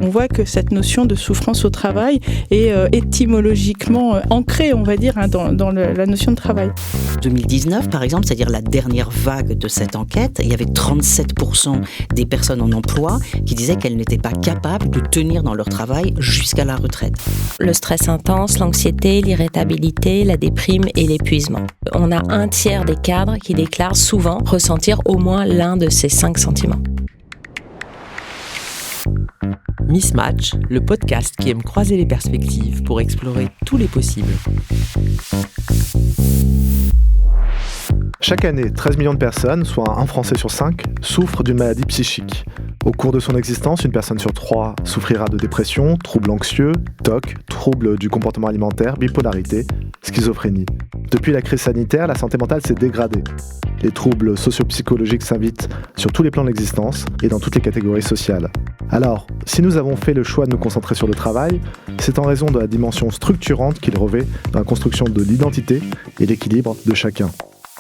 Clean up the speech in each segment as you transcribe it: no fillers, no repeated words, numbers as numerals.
On voit que cette notion de souffrance au travail est étymologiquement ancrée, on va dire, dans la notion de travail. 2019, par exemple, c'est-à-dire la dernière vague de cette enquête, il y avait 37% des personnes en emploi qui disaient qu'elles n'étaient pas capables de tenir dans leur travail jusqu'à la retraite. Le stress intense, l'anxiété, l'irritabilité, la déprime et l'épuisement. On a un tiers des cadres qui déclarent souvent ressentir au moins l'un de ces 5 sentiments. Mismatch, le podcast qui aime croiser les perspectives pour explorer tous les possibles. Chaque année, 13 millions de personnes, soit un Français sur 5, souffrent d'une maladie psychique. Au cours de son existence, une personne sur 3 souffrira de dépression, troubles anxieux, TOC, troubles du comportement alimentaire, bipolarité, schizophrénie. Depuis la crise sanitaire, la santé mentale s'est dégradée. Les troubles socio-psychologiques s'invitent sur tous les plans de l'existence et dans toutes les catégories sociales. Alors, si nous avons fait le choix de nous concentrer sur le travail, c'est en raison de la dimension structurante qu'il revêt dans la construction de l'identité et l'équilibre de chacun.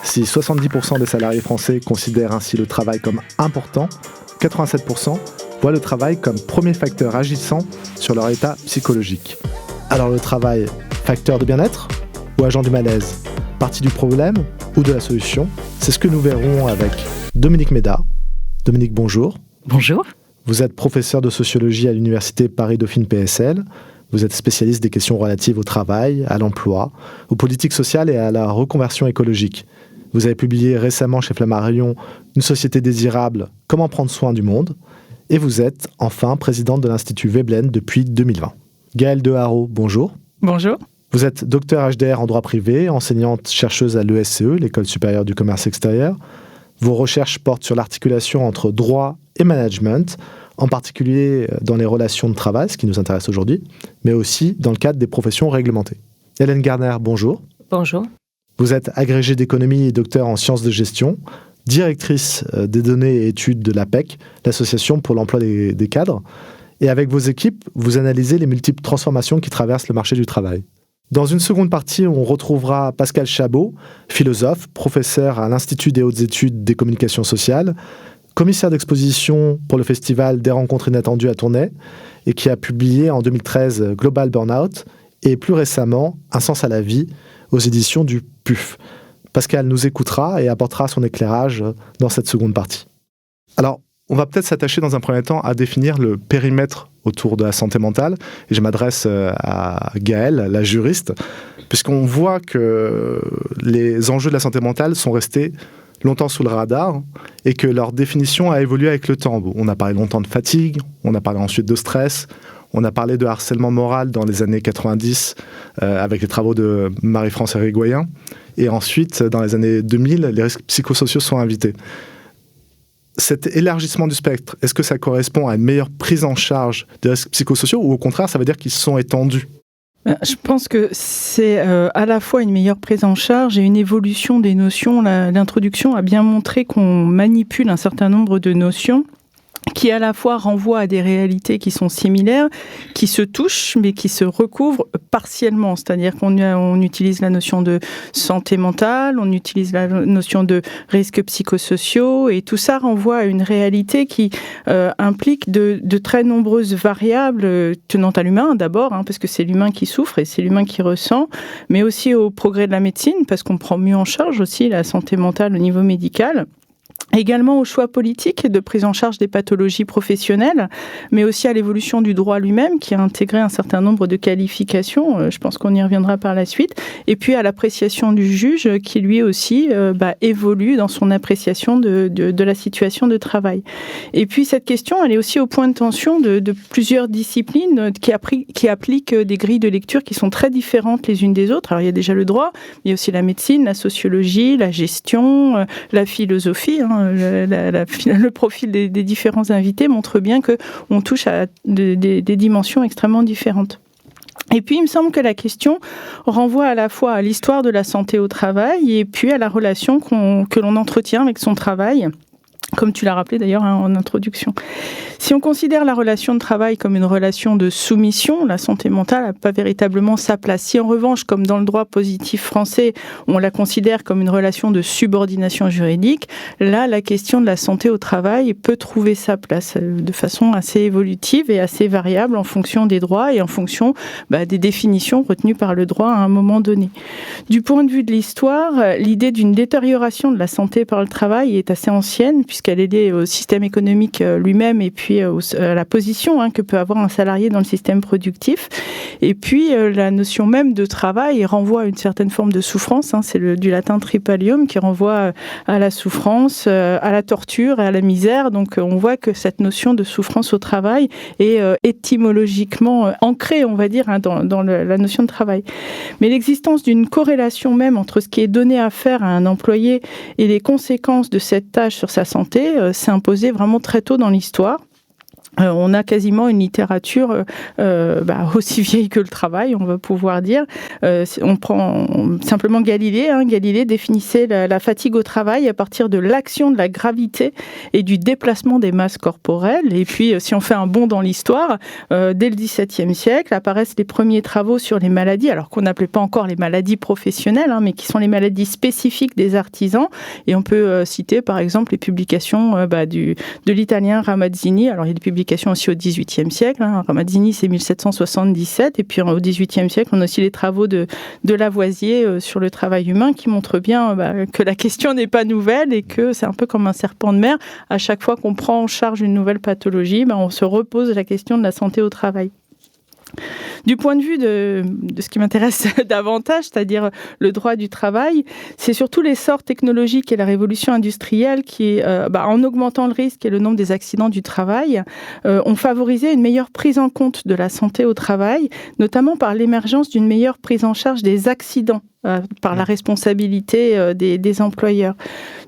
Si 70% des salariés français considèrent ainsi le travail comme important, 87% voient le travail comme premier facteur agissant sur leur état psychologique. Alors le travail, facteur de bien-être ou agent du malaise? Partie du problème ou de la solution? C'est ce que nous verrons avec Dominique Méda. Dominique, bonjour. Bonjour. Vous êtes professeur de sociologie à l'université Paris-Dauphine PSL. Vous êtes spécialiste des questions relatives au travail, à l'emploi, aux politiques sociales et à la reconversion écologique. Vous avez publié récemment chez Flammarion Une société désirable, comment prendre soin du monde. Et vous êtes, enfin, présidente de l'Institut Veblen depuis 2020. Gaëlle Deharo, bonjour. Bonjour. Vous êtes docteur HDR en droit privé, enseignante-chercheuse à l'ESCE, l'École supérieure du commerce extérieur. Vos recherches portent sur l'articulation entre droit et management, en particulier dans les relations de travail, ce qui nous intéresse aujourd'hui, mais aussi dans le cadre des professions réglementées. Hélène Garner, bonjour. Bonjour. Vous êtes agrégée d'économie et docteur en sciences de gestion, directrice des données et études de l'APEC, l'Association pour l'emploi des cadres. Et avec vos équipes, vous analysez les multiples transformations qui traversent le marché du travail. Dans une seconde partie, on retrouvera Pascal Chabot, philosophe, professeur à l'Institut des hautes études des communications sociales, commissaire d'exposition pour le festival des rencontres inattendues à Tournai, et qui a publié en 2013 Global Burnout, et plus récemment Un sens à la vie, aux éditions du PUF. Pascal nous écoutera et apportera son éclairage dans cette seconde partie. Alors, on va peut-être s'attacher dans un premier temps à définir le périmètre autour de la santé mentale. Et je m'adresse à Gaëlle, la juriste, puisqu'on voit que les enjeux de la santé mentale sont restés longtemps sous le radar et que leur définition a évolué avec le temps. On a parlé longtemps de fatigue, on a parlé ensuite de stress, on a parlé de harcèlement moral dans les années 90 avec les travaux de Marie-France Hérigoyen. Et ensuite, dans les années 2000, les risques psychosociaux sont invités. Cet élargissement du spectre, est-ce que ça correspond à une meilleure prise en charge des risques psychosociaux ou au contraire, ça veut dire qu'ils sont étendus ? Je pense que c'est à la fois une meilleure prise en charge et une évolution des notions. L'introduction a bien montré qu'on manipule un certain nombre de notions qui à la fois renvoient à des réalités qui sont similaires, qui se touchent, mais qui se recouvrent partiellement. C'est-à-dire qu'on utilise la notion de santé mentale, on utilise la notion de risques psychosociaux, et tout ça renvoie à une réalité qui implique de très nombreuses variables tenant à l'humain, d'abord, parce que c'est l'humain qui souffre et c'est l'humain qui ressent, mais aussi au progrès de la médecine, parce qu'on prend mieux en charge aussi la santé mentale au niveau médical. Également au choix politique de prise en charge des pathologies professionnelles, mais aussi à l'évolution du droit lui-même qui a intégré un certain nombre de qualifications, je pense qu'on y reviendra par la suite, et puis à l'appréciation du juge qui lui aussi évolue dans son appréciation de la situation de travail. Et puis cette question, elle est aussi au point de tension de plusieurs disciplines qui appliquent des grilles de lecture qui sont très différentes les unes des autres. Alors il y a déjà le droit, mais il y a aussi la médecine, la sociologie, la gestion, la philosophie. Le profil des différents invités montre bien qu'on touche à des dimensions extrêmement différentes. Et puis, il me semble que la question renvoie à la fois à l'histoire de la santé au travail et puis à la relation que l'on entretient avec son travail. comme tu l'as rappelé d'ailleurs en introduction. Si on considère la relation de travail comme une relation de soumission, la santé mentale n'a pas véritablement sa place. Si en revanche, comme dans le droit positif français, on la considère comme une relation de subordination juridique, là, la question de la santé au travail peut trouver sa place de façon assez évolutive et assez variable en fonction des droits et en fonction des définitions retenues par le droit à un moment donné. Du point de vue de l'histoire, l'idée d'une détérioration de la santé par le travail est assez ancienne, puisqu'elle est liée au système économique lui-même et puis à la position que peut avoir un salarié dans le système productif. Et puis, la notion même de travail renvoie à une certaine forme de souffrance. C'est du latin tripalium qui renvoie à la souffrance, à la torture et à la misère. Donc, on voit que cette notion de souffrance au travail est étymologiquement ancrée, on va dire, dans la notion de travail. Mais l'existence d'une corrélation même entre ce qui est donné à faire à un employé et les conséquences de cette tâche sur sa santé s'est imposée vraiment très tôt dans l'histoire. On a quasiment une littérature aussi vieille que le travail, on va pouvoir dire. On prend simplement Galilée. Galilée définissait la fatigue au travail à partir de l'action de la gravité et du déplacement des masses corporelles. Et puis, si on fait un bond dans l'histoire, dès le XVIIe siècle apparaissent les premiers travaux sur les maladies, alors qu'on n'appelait pas encore les maladies professionnelles, mais qui sont les maladies spécifiques des artisans. Et on peut citer, par exemple, les publications de l'italien Ramazzini. Alors, il y a des publications aussi au XVIIIe siècle. Ramazzini, c'est 1777. Et puis au XVIIIe siècle, on a aussi les travaux de Lavoisier sur le travail humain qui montrent bien que la question n'est pas nouvelle et que c'est un peu comme un serpent de mer. À chaque fois qu'on prend en charge une nouvelle pathologie, on se repose la question de la santé au travail. Du point de vue de ce qui m'intéresse davantage, c'est-à-dire le droit du travail, c'est surtout l'essor technologique et la révolution industrielle qui, en augmentant le risque et le nombre des accidents du travail, ont favorisé une meilleure prise en compte de la santé au travail, notamment par l'émergence d'une meilleure prise en charge des accidents par la responsabilité des employeurs.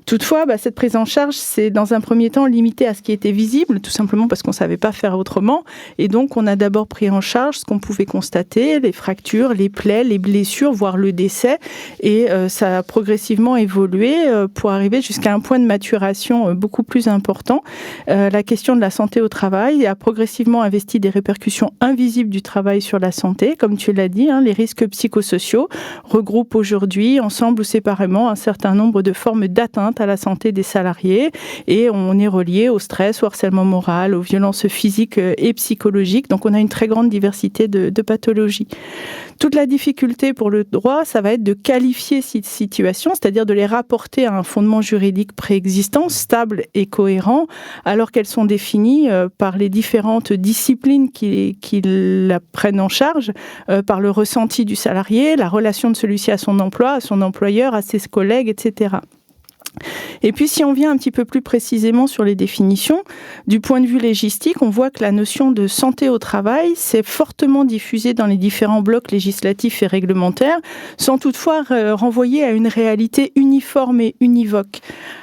Toutefois, cette prise en charge, c'est dans un premier temps limité à ce qui était visible, tout simplement parce qu'on ne savait pas faire autrement. Et donc, on a d'abord pris en charge ce qu'on pouvait constater, les fractures, les plaies, les blessures, voire le décès. Et ça a progressivement évolué pour arriver jusqu'à un point de maturation beaucoup plus important. La question de la santé au travail a progressivement investi des répercussions invisibles du travail sur la santé. Comme tu l'as dit, les risques psychosociaux regroupent aujourd'hui, ensemble ou séparément, un certain nombre de formes d'atteinte à la santé des salariés et on est relié au stress, au harcèlement moral, aux violences physiques et psychologiques. Donc on a une très grande diversité de pathologies. Toute la difficulté pour le droit, ça va être de qualifier ces situations, c'est-à-dire de les rapporter à un fondement juridique préexistant, stable et cohérent, alors qu'elles sont définies par les différentes disciplines qui la prennent en charge, par le ressenti du salarié, la relation de celui-ci à son emploi, à son employeur, à ses collègues, etc. Et puis, si on vient un petit peu plus précisément sur les définitions, du point de vue légistique, on voit que la notion de santé au travail s'est fortement diffusée dans les différents blocs législatifs et réglementaires, sans toutefois renvoyer à une réalité uniforme et univoque.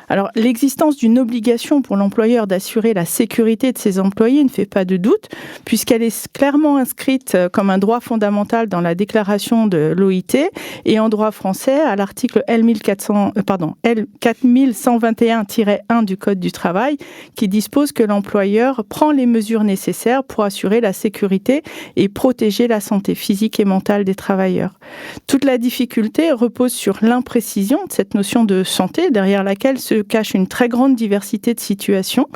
Alors, l'existence d'une obligation pour l'employeur d'assurer la sécurité de ses employés ne fait pas de doute, puisqu'elle est clairement inscrite comme un droit fondamental dans la déclaration de l'OIT et en droit français à l'article L4121-1 du Code du travail, qui dispose que l'employeur prend les mesures nécessaires pour assurer la sécurité et protéger la santé physique et mentale des travailleurs. Toute la difficulté repose sur l'imprécision de cette notion de santé, derrière laquelle se cache une très grande diversité de situations.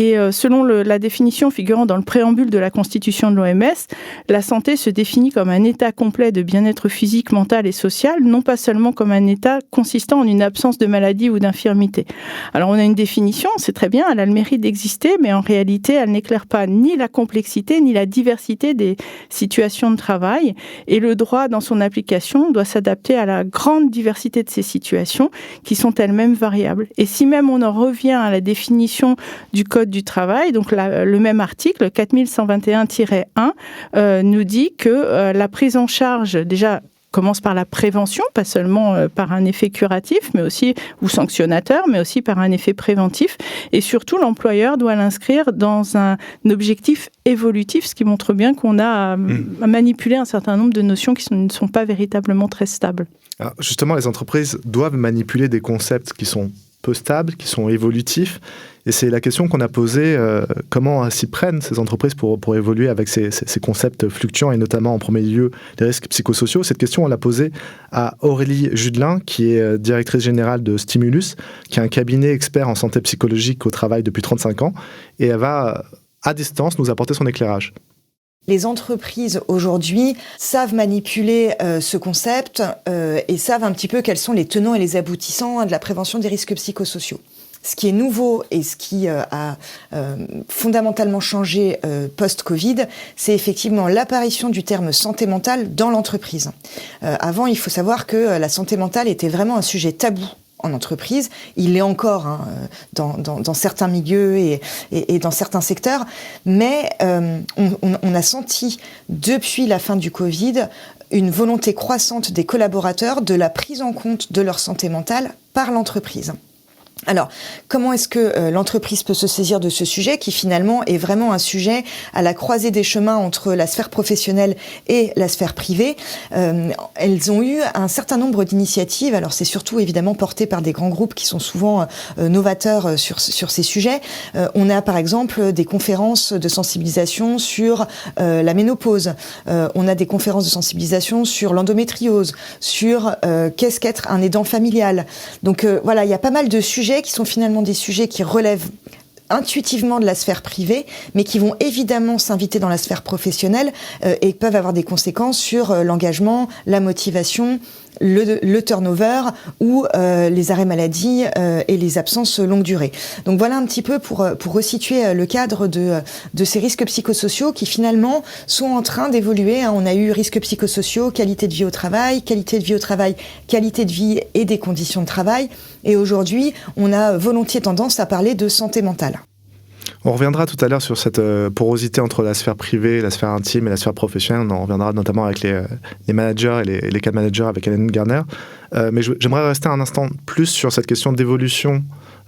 Et selon la définition figurant dans le préambule de la Constitution de l'OMS, la santé se définit comme un état complet de bien-être physique, mental et social, non pas seulement comme un état consistant en une absence de maladie ou d'infirmité. Alors on a une définition, c'est très bien, elle a le mérite d'exister, mais en réalité, elle n'éclaire pas ni la complexité ni la diversité des situations de travail. Et le droit, dans son application, doit s'adapter à la grande diversité de ces situations, qui sont elles-mêmes variables. Et si même on en revient à la définition du Code du travail, donc le même article 4121-1 nous dit que la prise en charge déjà commence par la prévention, pas seulement par un effet curatif, mais aussi ou sanctionnateur, mais aussi par un effet préventif. Et surtout, l'employeur doit l'inscrire dans un objectif évolutif, ce qui montre bien qu'on a à manipuler un certain nombre de notions qui ne sont pas véritablement très stables. Alors justement, les entreprises doivent manipuler des concepts qui sont peu stables, qui sont évolutifs. Et c'est la question qu'on a posée, comment s'y prennent ces entreprises pour évoluer avec ces concepts fluctuants, et notamment en premier lieu les risques psychosociaux. Cette question, on l'a posée à Aurélie Judelin, qui est directrice générale de Stimulus, qui est un cabinet expert en santé psychologique au travail depuis 35 ans. Et elle va, à distance, nous apporter son éclairage. Les entreprises aujourd'hui savent manipuler ce concept et savent un petit peu quels sont les tenants et les aboutissants de la prévention des risques psychosociaux. Ce qui est nouveau et ce qui a fondamentalement changé post-Covid, c'est effectivement l'apparition du terme santé mentale dans l'entreprise. Avant, il faut savoir que la santé mentale était vraiment un sujet tabou en entreprise. Il l'est encore dans certains milieux et dans certains secteurs, mais on a senti depuis la fin du Covid une volonté croissante des collaborateurs de la prise en compte de leur santé mentale par l'entreprise. Alors, comment est-ce que l'entreprise peut se saisir de ce sujet qui finalement est vraiment un sujet à la croisée des chemins entre la sphère professionnelle et la sphère privée? Elles ont eu un certain nombre d'initiatives. Alors, c'est surtout évidemment porté par des grands groupes qui sont souvent novateurs sur ces sujets. On a par exemple des conférences de sensibilisation sur la ménopause. On a des conférences de sensibilisation sur l'endométriose, sur qu'est-ce qu'être un aidant familial. Donc voilà, il y a pas mal de sujets qui sont finalement des sujets qui relèvent intuitivement de la sphère privée, mais qui vont évidemment s'inviter dans la sphère professionnelle et peuvent avoir des conséquences sur l'engagement, la motivation, le turnover ou les arrêts maladie et les absences longue durée. Donc voilà un petit peu pour resituer le cadre de ces risques psychosociaux qui finalement sont en train d'évoluer. On a eu risques psychosociaux, qualité de vie au travail, qualité de vie et des conditions de travail. Et aujourd'hui, on a volontiers tendance à parler de santé mentale. On reviendra tout à l'heure sur cette porosité entre la sphère privée, la sphère intime et la sphère professionnelle. On en reviendra notamment avec les managers et les cas managers avec Hélène Garner. Mais j'aimerais rester un instant plus sur cette question d'évolution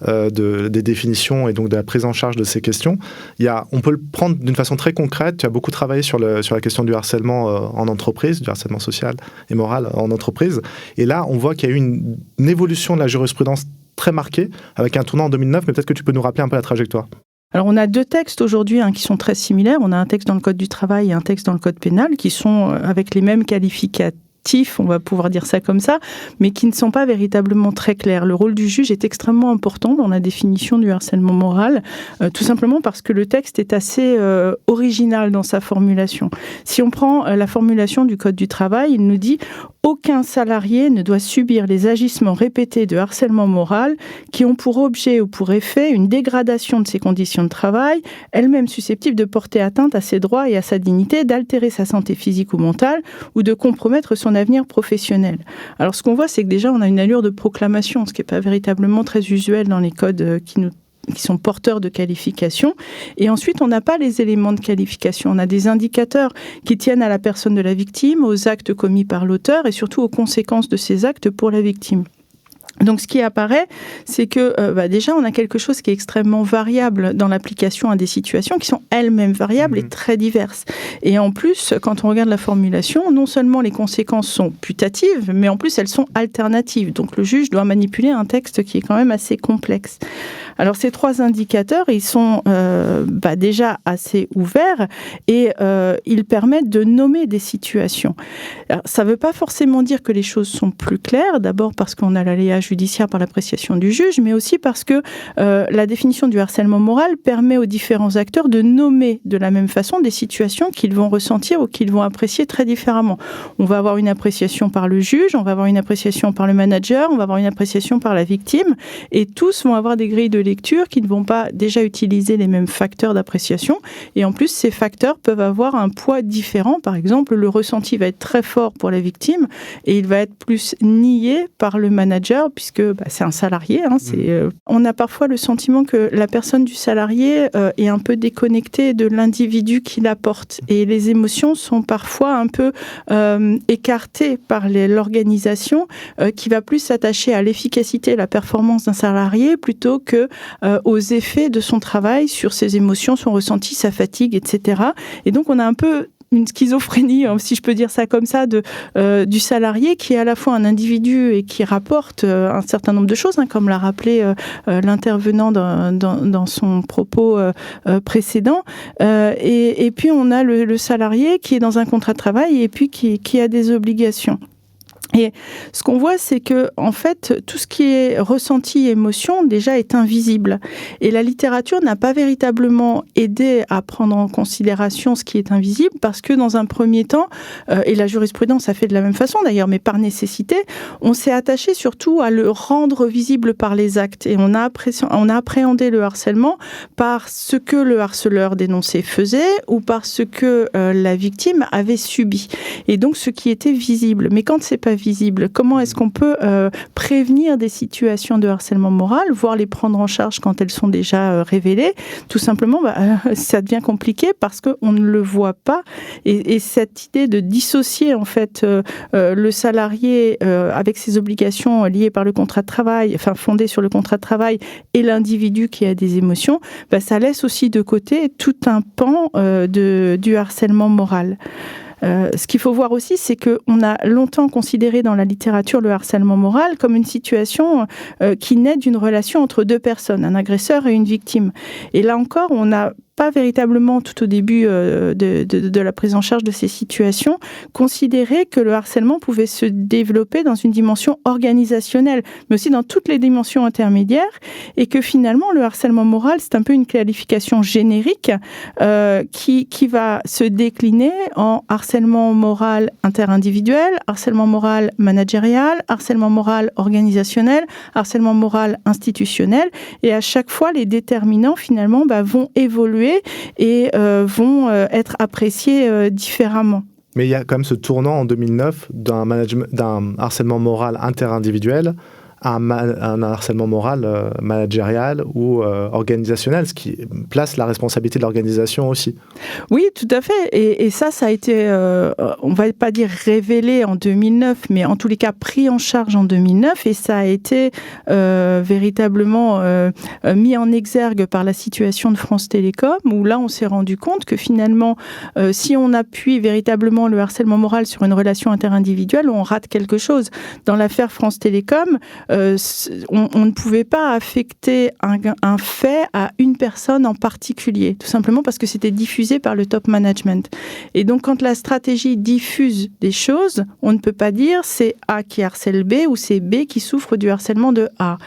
des définitions et donc de la prise en charge de ces questions. On peut le prendre d'une façon très concrète. Tu as beaucoup travaillé sur la question du harcèlement en entreprise, du harcèlement social et moral en entreprise. Et là, on voit qu'il y a eu une évolution de la jurisprudence très marquée, avec un tournant en 2009, mais peut-être que tu peux nous rappeler un peu la trajectoire. Alors on a deux textes aujourd'hui qui sont très similaires. On a un texte dans le Code du travail et un texte dans le Code pénal qui sont avec les mêmes qualificatifs, on va pouvoir dire ça comme ça, mais qui ne sont pas véritablement très clairs. Le rôle du juge est extrêmement important dans la définition du harcèlement moral, tout simplement parce que le texte est assez original dans sa formulation. Si on prend la formulation du Code du travail, il nous dit « Aucun salarié ne doit subir les agissements répétés de harcèlement moral qui ont pour objet ou pour effet une dégradation de ses conditions de travail, elles-mêmes susceptibles de porter atteinte à ses droits et à sa dignité, d'altérer sa santé physique ou mentale ou de compromettre son avenir professionnel. » Alors ce qu'on voit, c'est que déjà on a une allure de proclamation, ce qui n'est pas véritablement très usuel dans les codes qui sont porteurs de qualification. Et ensuite, on n'a pas les éléments de qualification. On a des indicateurs qui tiennent à la personne de la victime, aux actes commis par l'auteur et surtout aux conséquences de ces actes pour la victime. Donc, ce qui apparaît, c'est que déjà, on a quelque chose qui est extrêmement variable dans l'application à des situations qui sont elles-mêmes variables et très diverses. Et en plus, quand on regarde la formulation, non seulement les conséquences sont putatives, mais en plus, elles sont alternatives. Donc, le juge doit manipuler un texte qui est quand même assez complexe. Alors, ces trois indicateurs, ils sont déjà assez ouverts et ils permettent de nommer des situations. Alors, ça ne veut pas forcément dire que les choses sont plus claires, d'abord parce qu'on a l'aléa judiciaire par l'appréciation du juge, mais aussi parce que la définition du harcèlement moral permet aux différents acteurs de nommer de la même façon des situations qu'ils vont ressentir ou qu'ils vont apprécier très différemment. On va avoir une appréciation par le juge, on va avoir une appréciation par le manager, on va avoir une appréciation par la victime, et tous vont avoir des grilles de lecture qui ne vont pas déjà utiliser les mêmes facteurs d'appréciation, et en plus ces facteurs peuvent avoir un poids différent. Par exemple, le ressenti va être très fort pour la victime et il va être plus nié par le manager puisque c'est un salarié. On a parfois le sentiment que la personne du salarié est un peu déconnectée de l'individu qui la porte et les émotions sont parfois un peu écartées par l'organisation qui va plus s'attacher à l'efficacité et la performance d'un salarié plutôt que aux effets de son travail sur ses émotions, son ressenti, sa fatigue, etc. Et donc on a un peu une schizophrénie, si je peux dire ça comme ça, du salarié qui est à la fois un individu et qui rapporte un certain nombre de choses, comme l'a rappelé l'intervenant dans son propos précédent. Et puis on a le salarié qui est dans un contrat de travail et puis qui a des obligations. Et ce qu'on voit, c'est que, en fait, tout ce qui est ressenti, émotion, déjà est invisible. Et la littérature n'a pas véritablement aidé à prendre en considération ce qui est invisible, parce que dans un premier temps, et la jurisprudence a fait de la même façon d'ailleurs, mais par nécessité, on s'est attaché surtout à le rendre visible par les actes. Et on a appréhendé le harcèlement par ce que le harceleur dénoncé faisait ou par ce que la victime avait subi. Et donc, ce qui était visible. Mais quand c'est pas visible, comment est-ce qu'on peut prévenir des situations de harcèlement moral, voire les prendre en charge quand elles sont déjà révélées? Tout simplement, ça devient compliqué parce qu'on ne le voit pas. Et cette idée de dissocier en fait le salarié avec ses obligations liées par le contrat de travail, enfin fondées sur le contrat de travail, et l'individu qui a des émotions, ça laisse aussi de côté tout un pan du harcèlement moral. Ce qu'il faut voir aussi, c'est qu'on a longtemps considéré dans la littérature le harcèlement moral comme une situation qui naît d'une relation entre deux personnes, un agresseur et une victime. Et là encore, on n'a pas véritablement, tout au début de la prise en charge de ces situations, considéré que le harcèlement pouvait se développer dans une dimension organisationnelle, mais aussi dans toutes les dimensions intermédiaires, et que finalement, le harcèlement moral, c'est un peu une qualification générique qui va se décliner en harcèlement moral interindividuel, harcèlement moral managérial, harcèlement moral organisationnel, harcèlement moral institutionnel, et à chaque fois, les déterminants, finalement, vont évoluer et vont être appréciés différemment. Mais il y a quand même ce tournant en 2009 d'un harcèlement moral interindividuel à un harcèlement moral managérial ou organisationnel, ce qui place la responsabilité de l'organisation aussi. Oui, tout à fait. Et ça a été, on ne va pas dire révélé en 2009, mais en tous les cas pris en charge en 2009. Et ça a été véritablement mis en exergue par la situation de France Télécom, où là, on s'est rendu compte que finalement, si on appuie véritablement le harcèlement moral sur une relation interindividuelle, on rate quelque chose. Dans l'affaire France Télécom, on ne pouvait pas affecter un fait à une personne en particulier, tout simplement parce que c'était diffusé par le top management. Et donc, quand la stratégie diffuse des choses, on ne peut pas dire c'est A qui harcèle B ou c'est B qui souffre du harcèlement de A.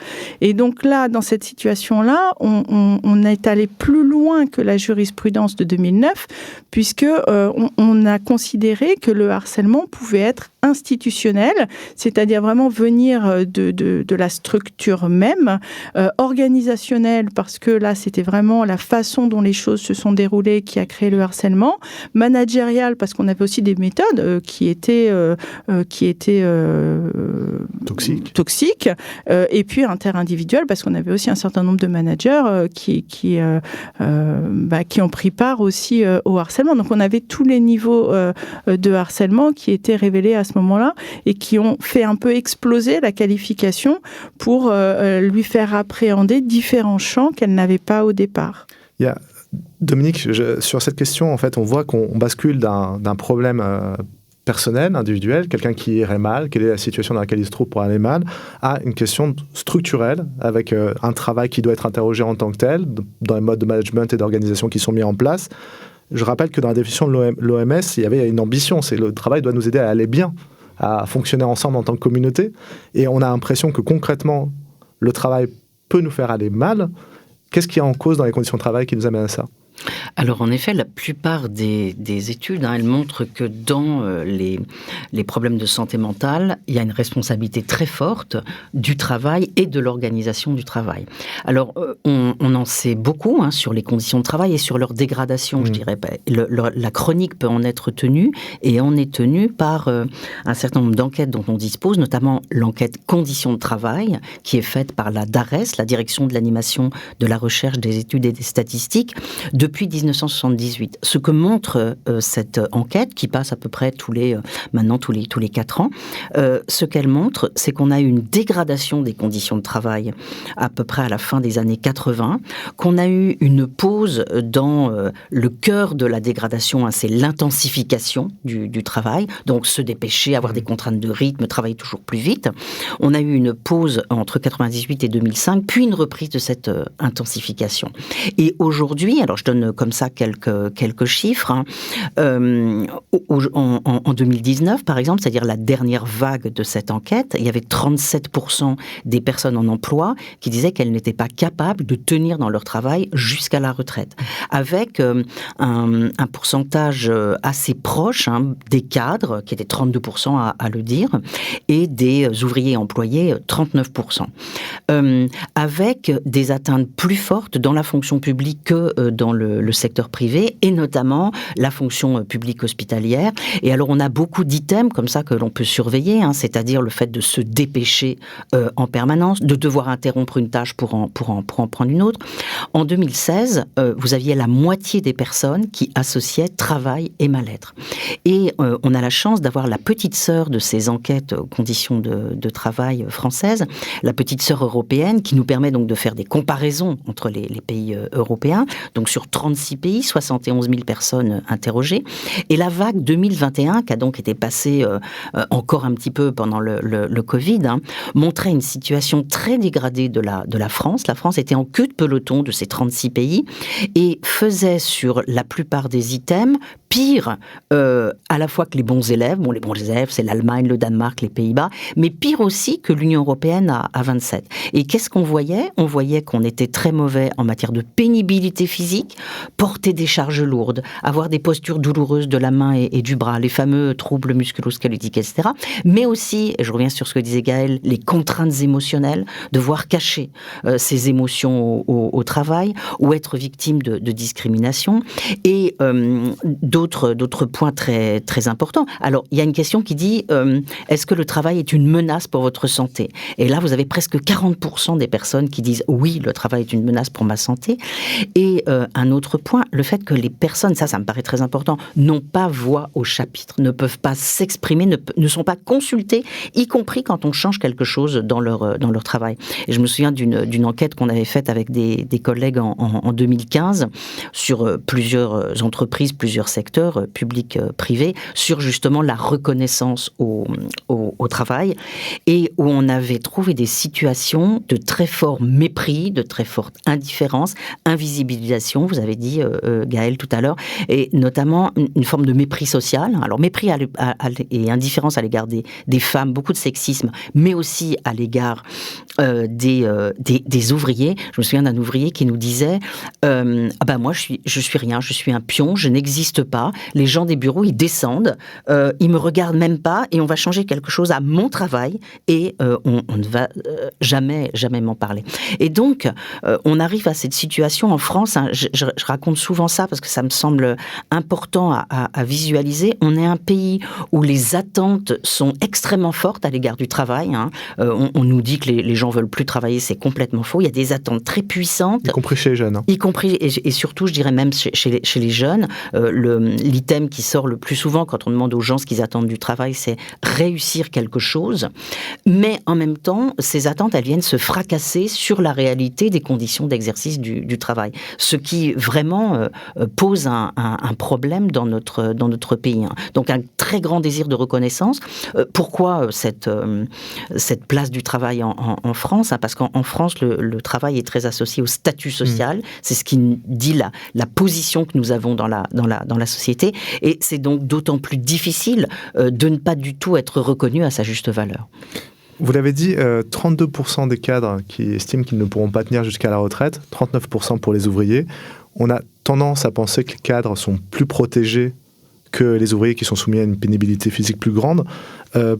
Et donc là, dans cette situation-là, on est allé plus loin que la jurisprudence de 2009, puisque on a considéré que le harcèlement pouvait être institutionnel, c'est-à-dire vraiment venir de la structure même, organisationnel, parce que là, c'était vraiment la façon dont les choses se sont déroulées qui a créé le harcèlement, managérial, parce qu'on avait aussi des méthodes qui étaient toxiques, et puis interindividuel, parce qu'on avait aussi un certain nombre de managers qui ont pris part aussi au harcèlement. Donc, on avait tous les niveaux de harcèlement qui étaient révélés à ce moment-là et qui ont fait un peu exploser la qualification pour lui faire appréhender différents champs qu'elle n'avait pas au départ. Dominique, sur cette question, en fait, on voit qu'on bascule d'un problème personnel, individuel, quelqu'un qui irait mal, quelle est la situation dans laquelle il se trouve pour aller mal, à une question structurelle, avec un travail qui doit être interrogé en tant que tel, dans les modes de management et d'organisation qui sont mis en place. Je rappelle que dans la définition de l'OMS, il y avait une ambition, c'est le travail doit nous aider à aller bien, à fonctionner ensemble en tant que communauté. Et on a l'impression que concrètement, le travail peut nous faire aller mal. Qu'est-ce qui est en cause dans les conditions de travail qui nous amène à ça ? Alors en effet, la plupart des études, elles montrent que dans les problèmes de santé mentale, il y a une responsabilité très forte du travail et de l'organisation du travail. Alors on en sait beaucoup sur les conditions de travail et sur leur dégradation, je dirais. La chronique peut en être tenue et en est tenue par un certain nombre d'enquêtes dont on dispose, notamment l'enquête conditions de travail qui est faite par la DARES, la Direction de l'animation, de la recherche, des études et des statistiques, depuis 1978. Ce que montre cette enquête, qui passe à peu près tous les 4 ans, ce qu'elle montre, c'est qu'on a eu une dégradation des conditions de travail à peu près à la fin des années 80, qu'on a eu une pause dans le cœur de la dégradation, c'est l'intensification du travail, donc se dépêcher, avoir des contraintes de rythme, travailler toujours plus vite. On a eu une pause entre 98 et 2005, puis une reprise de cette intensification. Et aujourd'hui, alors je donne comme ça quelques chiffres, en 2019 par exemple, c'est-à-dire la dernière vague de cette enquête, il y avait 37% des personnes en emploi qui disaient qu'elles n'étaient pas capables de tenir dans leur travail jusqu'à la retraite, avec un pourcentage assez proche des cadres, qui étaient 32% à le dire, et des ouvriers employés, 39%. Avec des atteintes plus fortes dans la fonction publique que dans le secteur privé, et notamment la fonction publique hospitalière. Et alors, on a beaucoup d'items comme ça que l'on peut surveiller, c'est-à-dire le fait de se dépêcher en permanence, de devoir interrompre une tâche pour en prendre une autre. En 2016, vous aviez la moitié des personnes qui associaient travail et mal-être. Et on a la chance d'avoir la petite sœur de ces enquêtes conditions de travail françaises, la petite sœur européenne, qui nous permet donc de faire des comparaisons entre les pays européens. Donc sur 36 pays, 71 000 personnes interrogées. Et la vague 2021, qui a donc été passée encore un petit peu pendant le Covid, montrait une situation très dégradée de la France. La France était en queue de peloton de ces 36 pays et faisait sur la plupart des items pire à la fois que les bons élèves. Bon, les bons élèves, c'est l'Allemagne, le Danemark, les Pays-Bas, mais pire aussi que l'Union européenne à 27. Et qu'est-ce qu'on voyait ? On voyait qu'on était très mauvais en matière de pénibilité physique, porter des charges lourdes, avoir des postures douloureuses de la main et du bras, les fameux troubles musculo-squelettiques, etc. Mais aussi, et je reviens sur ce que disait Gaëlle, les contraintes émotionnelles, devoir cacher ses émotions au travail ou être victime de discrimination. Et d'autres points très, très importants. Alors, il y a une question qui dit est-ce que le travail est une menace pour votre santé ? Et là, vous avez presque 40% des personnes qui disent oui, le travail est une menace pour ma santé. Et un autre point, le fait que les personnes, ça me paraît très important, n'ont pas voix au chapitre, ne peuvent pas s'exprimer, ne sont pas consultées, y compris quand on change quelque chose dans leur travail. Et je me souviens d'une enquête qu'on avait faite avec des collègues en 2015 sur plusieurs entreprises, plusieurs secteurs, publics, privés, sur justement la reconnaissance au travail, et où on avait trouvé des situations de très fort mépris, de très forte indifférence, invisibilisation, vous avez dit, Gaëlle, tout à l'heure, et notamment une forme de mépris social. Alors, mépris et indifférence à l'égard des femmes, beaucoup de sexisme, mais aussi à l'égard des ouvriers. Je me souviens d'un ouvrier qui nous disait moi, je suis rien, je suis un pion, je n'existe pas. Les gens des bureaux, ils descendent, ils me regardent même pas, et on va changer quelque chose à mon travail, et on ne va jamais m'en parler. Et donc, on arrive à cette situation en France, je raconte souvent ça parce que ça me semble important à visualiser. On est un pays où les attentes sont extrêmement fortes à l'égard du travail. On nous dit que les gens veulent plus travailler, c'est complètement faux. Il y a des attentes très puissantes. Y compris chez les jeunes. Y compris, et surtout, je dirais même chez les jeunes. L'item qui sort le plus souvent quand on demande aux gens ce qu'ils attendent du travail, c'est réussir quelque chose. Mais en même temps, ces attentes, elles viennent se fracasser sur la réalité des conditions d'exercice du travail. Ce qui vraiment pose un problème dans notre pays. Donc un très grand désir de reconnaissance. Pourquoi cette place du travail en France ? Parce qu'en France, le travail est très associé au statut social. C'est ce qui dit la position que nous avons dans la société. Et c'est donc d'autant plus difficile de ne pas du tout être reconnu à sa juste valeur. Vous l'avez dit, 32% des cadres qui estiment qu'ils ne pourront pas tenir jusqu'à la retraite, 39% pour les ouvriers. On a tendance à penser que les cadres sont plus protégés que les ouvriers qui sont soumis à une pénibilité physique plus grande.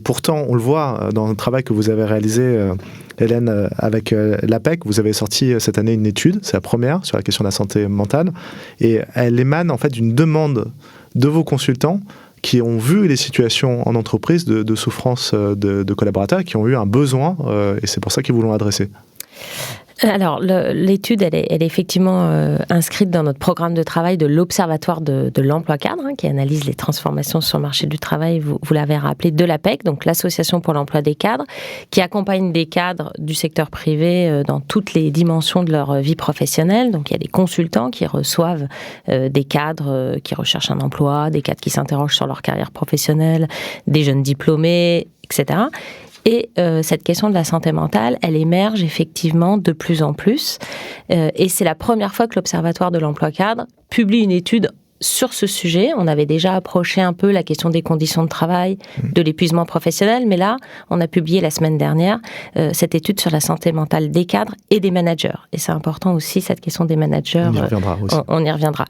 Pourtant, on le voit dans le travail que vous avez réalisé, Hélène, avec l'APEC. Vous avez sorti cette année une étude, c'est la première, sur la question de la santé mentale. Et elle émane en fait d'une demande de vos consultants qui ont vu les situations en entreprise de souffrance de collaborateurs et qui ont eu un besoin, et c'est pour ça qu'ils vous l'ont adressé. Alors, l'étude, elle est effectivement inscrite dans notre programme de travail de l'Observatoire de l'emploi cadre, qui analyse les transformations sur le marché du travail, vous l'avez rappelé, de l'APEC, donc l'Association pour l'emploi des cadres, qui accompagne des cadres du secteur privé dans toutes les dimensions de leur vie professionnelle. Donc, il y a des consultants qui reçoivent des cadres qui recherchent un emploi, des cadres qui s'interrogent sur leur carrière professionnelle, des jeunes diplômés, etc. Et cette question de la santé mentale, elle émerge effectivement de plus en plus. Et c'est la première fois que l'Observatoire de l'emploi cadre publie une étude sur ce sujet. On avait déjà approché un peu la question des conditions de travail, de l'épuisement professionnel, mais là, on a publié la semaine dernière cette étude sur la santé mentale des cadres et des managers. Et c'est important aussi, cette question des managers. On y reviendra aussi. On y reviendra.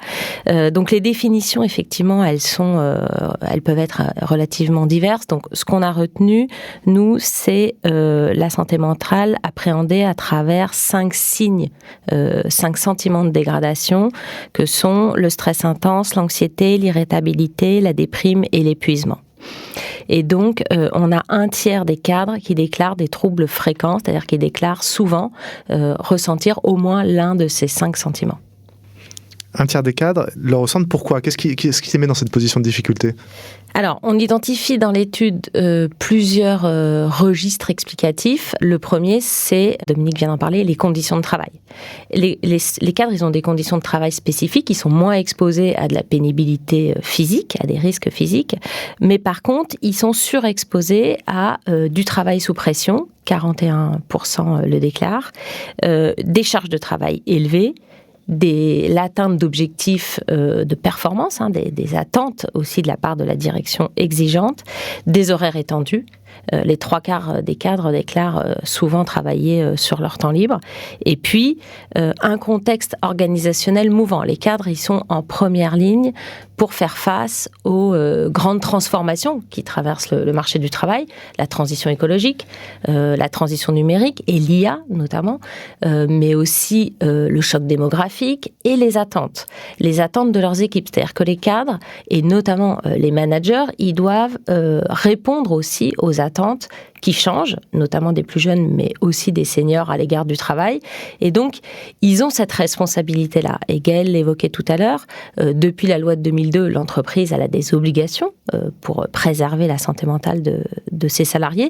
Donc les définitions, effectivement, elles peuvent être relativement diverses. Donc ce qu'on a retenu, nous, c'est la santé mentale appréhendée à travers 5 signes, 5 sentiments de dégradation, que sont le stress intense, l'anxiété, l'irritabilité, la déprime et l'épuisement. Et donc, on a un tiers des cadres qui déclarent des troubles fréquents, c'est-à-dire qui déclarent souvent ressentir au moins l'un de ces 5 sentiments. Un tiers des cadres le ressentent. Pourquoi ? Qu'est-ce qui les met dans cette position de difficulté ? Alors, on identifie dans l'étude plusieurs registres explicatifs. Le premier, c'est, Dominique vient d'en parler, les conditions de travail. Les cadres, ils ont des conditions de travail spécifiques, ils sont moins exposés à de la pénibilité physique, à des risques physiques, mais par contre, ils sont surexposés à du travail sous pression, 41% le déclarent, des charges de travail élevées, l'atteinte d'objectifs de performance, des attentes aussi de la part de la direction exigeante, des horaires étendus. Les 3/4 des cadres déclarent souvent travailler sur leur temps libre. Et puis, un contexte organisationnel mouvant. Les cadres, ils sont en première ligne pour faire face aux grandes transformations qui traversent le marché du travail, la transition écologique, la transition numérique et l'IA notamment, mais aussi le choc démographique et les attentes de leurs équipes. C'est-à-dire que les cadres, et notamment les managers, ils doivent répondre aussi aux attentes qui changent, notamment des plus jeunes, mais aussi des seniors à l'égard du travail. Et donc, ils ont cette responsabilité-là. Et Gaëlle l'évoquait tout à l'heure, depuis la loi de 2002, l'entreprise elle a des obligations pour préserver la santé mentale de ses salariés.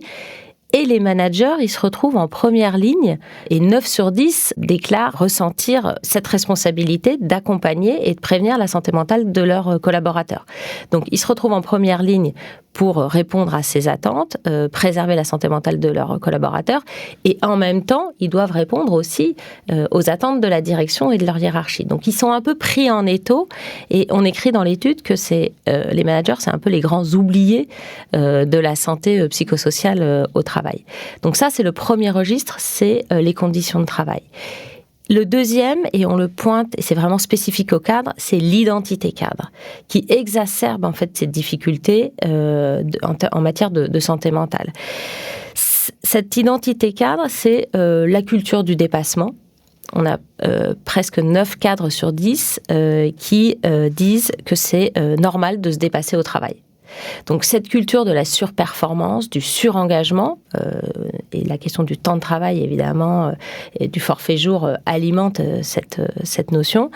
Et les managers, ils se retrouvent en première ligne et 9 sur 10 déclarent ressentir cette responsabilité d'accompagner et de prévenir la santé mentale de leurs collaborateurs. Donc, ils se retrouvent en première ligne pour répondre à ces attentes, préserver la santé mentale de leurs collaborateurs et en même temps, ils doivent répondre aussi aux attentes de la direction et de leur hiérarchie. Donc, ils sont un peu pris en étau et on écrit dans l'étude que les managers, c'est un peu les grands oubliés de la santé psychosociale au travail. Donc ça, c'est le premier registre, c'est les conditions de travail. Le deuxième, et on le pointe, et c'est vraiment spécifique au cadre, c'est l'identité cadre, qui exacerbe en fait cette difficulté en matière de santé mentale. Cette identité cadre, c'est la culture du dépassement. On a presque 9 cadres sur 10 qui disent que c'est normal de se dépasser au travail. Donc cette culture de la surperformance, du surengagement, et la question du temps de travail évidemment, et du forfait jour alimente cette notion,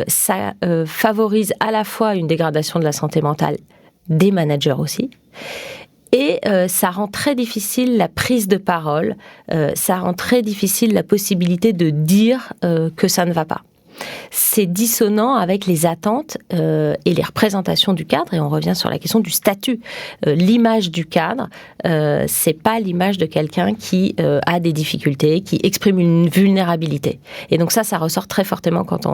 ça favorise à la fois une dégradation de la santé mentale des managers aussi, et ça rend très difficile la prise de parole, ça rend très difficile la possibilité de dire que ça ne va pas. C'est dissonant avec les attentes et les représentations du cadre, et on revient sur la question du statut. L'image du cadre, c'est pas l'image de quelqu'un qui a des difficultés, qui exprime une vulnérabilité. Et donc ça ressort très fortement quand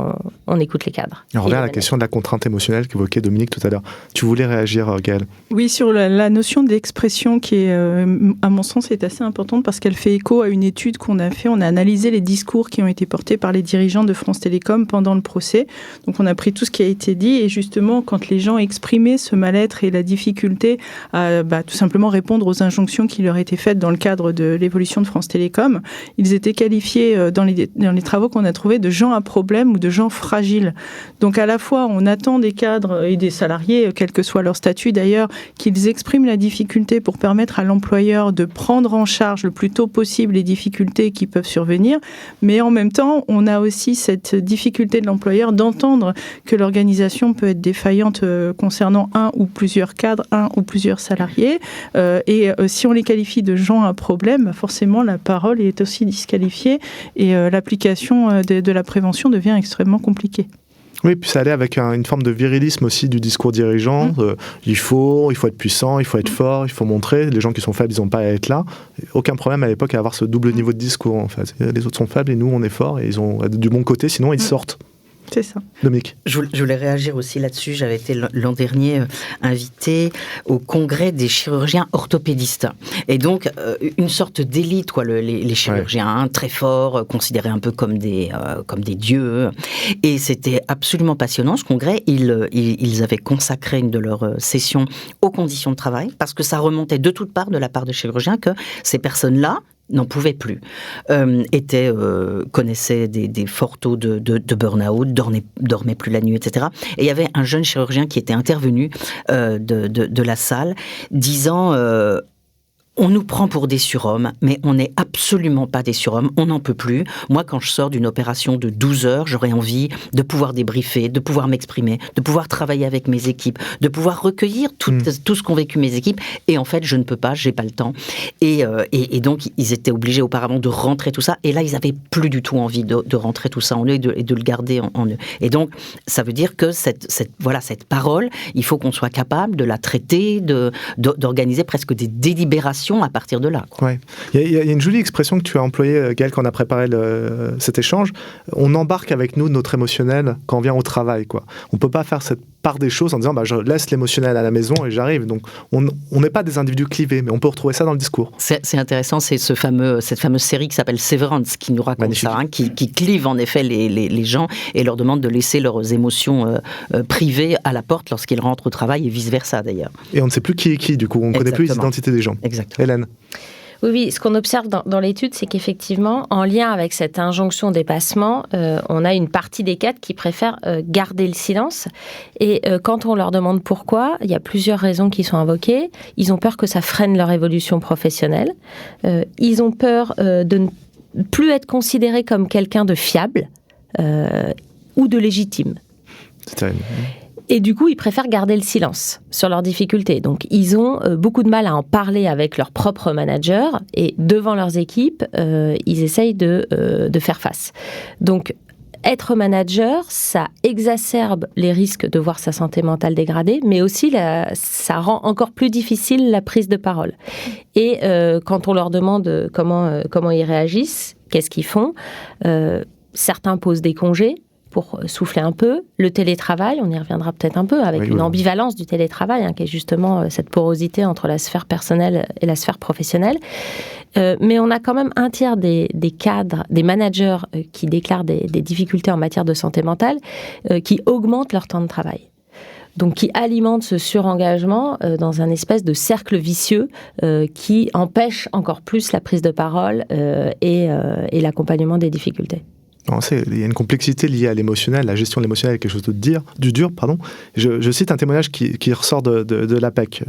on écoute les cadres. On revient à la question de la contrainte émotionnelle qu'évoquait Dominique tout à l'heure. Tu voulais réagir, Gaëlle ? Oui, sur la notion d'expression qui est, à mon sens, est assez importante parce qu'elle fait écho à une étude qu'on a fait. On a analysé les discours qui ont été portés par les dirigeants de France Télécom Télécom pendant le procès. Donc on a pris tout ce qui a été dit et justement quand les gens exprimaient ce mal-être et la difficulté à tout simplement répondre aux injonctions qui leur étaient faites dans le cadre de l'évolution de France Télécom, ils étaient qualifiés dans les travaux qu'on a trouvés de gens à problème ou de gens fragiles. Donc à la fois on attend des cadres et des salariés, quel que soit leur statut d'ailleurs, qu'ils expriment la difficulté pour permettre à l'employeur de prendre en charge le plus tôt possible les difficultés qui peuvent survenir, mais en même temps, on a aussi cette difficulté de l'employeur d'entendre que l'organisation peut être défaillante concernant un ou plusieurs cadres, un ou plusieurs salariés, et si on les qualifie de gens à problème, forcément la parole est aussi disqualifiée et l'application de la prévention devient extrêmement compliquée. Oui, puis ça allait avec une forme de virilisme aussi du discours dirigeant. Il faut être puissant, il faut être fort, il faut montrer. Les gens qui sont faibles, ils n'ont pas à être là. Aucun problème à l'époque à avoir ce double niveau de discours. En fait. Les autres sont faibles et nous, on est forts et ils ont du bon côté, sinon ils sortent. C'est ça. Dominique. Je voulais réagir aussi là-dessus. J'avais été l'an dernier invité au congrès des chirurgiens orthopédistes. Et donc, une sorte d'élite, quoi, les chirurgiens, très forts, considérés un peu comme des dieux. Et c'était absolument passionnant, ce congrès. Ils avaient consacré une de leurs sessions aux conditions de travail, parce que ça remontait de toutes parts, de la part des chirurgiens, que ces personnes-là n'en pouvaient plus, connaissaient des forts taux de burn-out, dormaient plus la nuit, etc. Et il y avait un jeune chirurgien qui était intervenu de la salle, disant on nous prend pour des surhommes, mais on n'est absolument pas des surhommes, on n'en peut plus. Moi, quand je sors d'une opération de 12 heures, j'aurais envie de pouvoir débriefer, de pouvoir m'exprimer, de pouvoir travailler avec mes équipes, de pouvoir recueillir tout ce qu'ont vécu mes équipes. Et en fait, je ne peux pas, j'ai pas le temps. Et donc, ils étaient obligés auparavant de rentrer tout ça. Et là, ils n'avaient plus du tout envie de rentrer tout ça en eux et de le garder en eux. Et donc, ça veut dire que cette parole, il faut qu'on soit capable de la traiter, d'organiser presque des délibérations à partir de là. Ouais. Il y a une jolie expression que tu as employée, Gaëlle, quand on a préparé cet échange. On embarque avec nous notre émotionnel quand on vient au travail, quoi. On ne peut pas faire cette part des choses en disant je laisse l'émotionnel à la maison et j'arrive. Donc on n'est pas des individus clivés, mais on peut retrouver ça dans le discours. C'est intéressant, c'est cette fameuse série qui s'appelle Severance qui nous raconte ça, qui clive en effet les gens et leur demande de laisser leurs émotions privées à la porte lorsqu'ils rentrent au travail et vice-versa d'ailleurs. Et on ne sait plus qui est qui, du coup, on ne connaît plus les identités des gens. Exactement. Hélène. Oui, ce qu'on observe dans l'étude, c'est qu'effectivement, en lien avec cette injonction d'épassement, on a une partie des cadres qui préfèrent garder le silence. Et quand on leur demande pourquoi, il y a plusieurs raisons qui sont invoquées. Ils ont peur que ça freine leur évolution professionnelle. Ils ont peur de ne plus être considérés comme quelqu'un de fiable ou de légitime. C'est terrible. Et du coup, ils préfèrent garder le silence sur leurs difficultés. Donc, ils ont beaucoup de mal à en parler avec leur propre manager et devant leurs équipes, ils essayent de faire face. Donc, être manager, ça exacerbe les risques de voir sa santé mentale dégradée, mais aussi ça rend encore plus difficile la prise de parole. Et quand on leur demande comment ils réagissent, qu'est-ce qu'ils font, certains posent des congés pour souffler un peu. Le télétravail, on y reviendra peut-être un peu, avec une ambivalence du télétravail, qui est justement cette porosité entre la sphère personnelle et la sphère professionnelle. Mais on a quand même un tiers des cadres, des managers qui déclarent des difficultés en matière de santé mentale, qui augmentent leur temps de travail. Donc qui alimentent ce surengagement dans un espèce de cercle vicieux qui empêche encore plus la prise de parole et l'accompagnement des difficultés. Il y a une complexité liée à l'émotionnel, la gestion de l'émotionnel est quelque chose du dur. Je cite un témoignage qui ressort de l'APEC,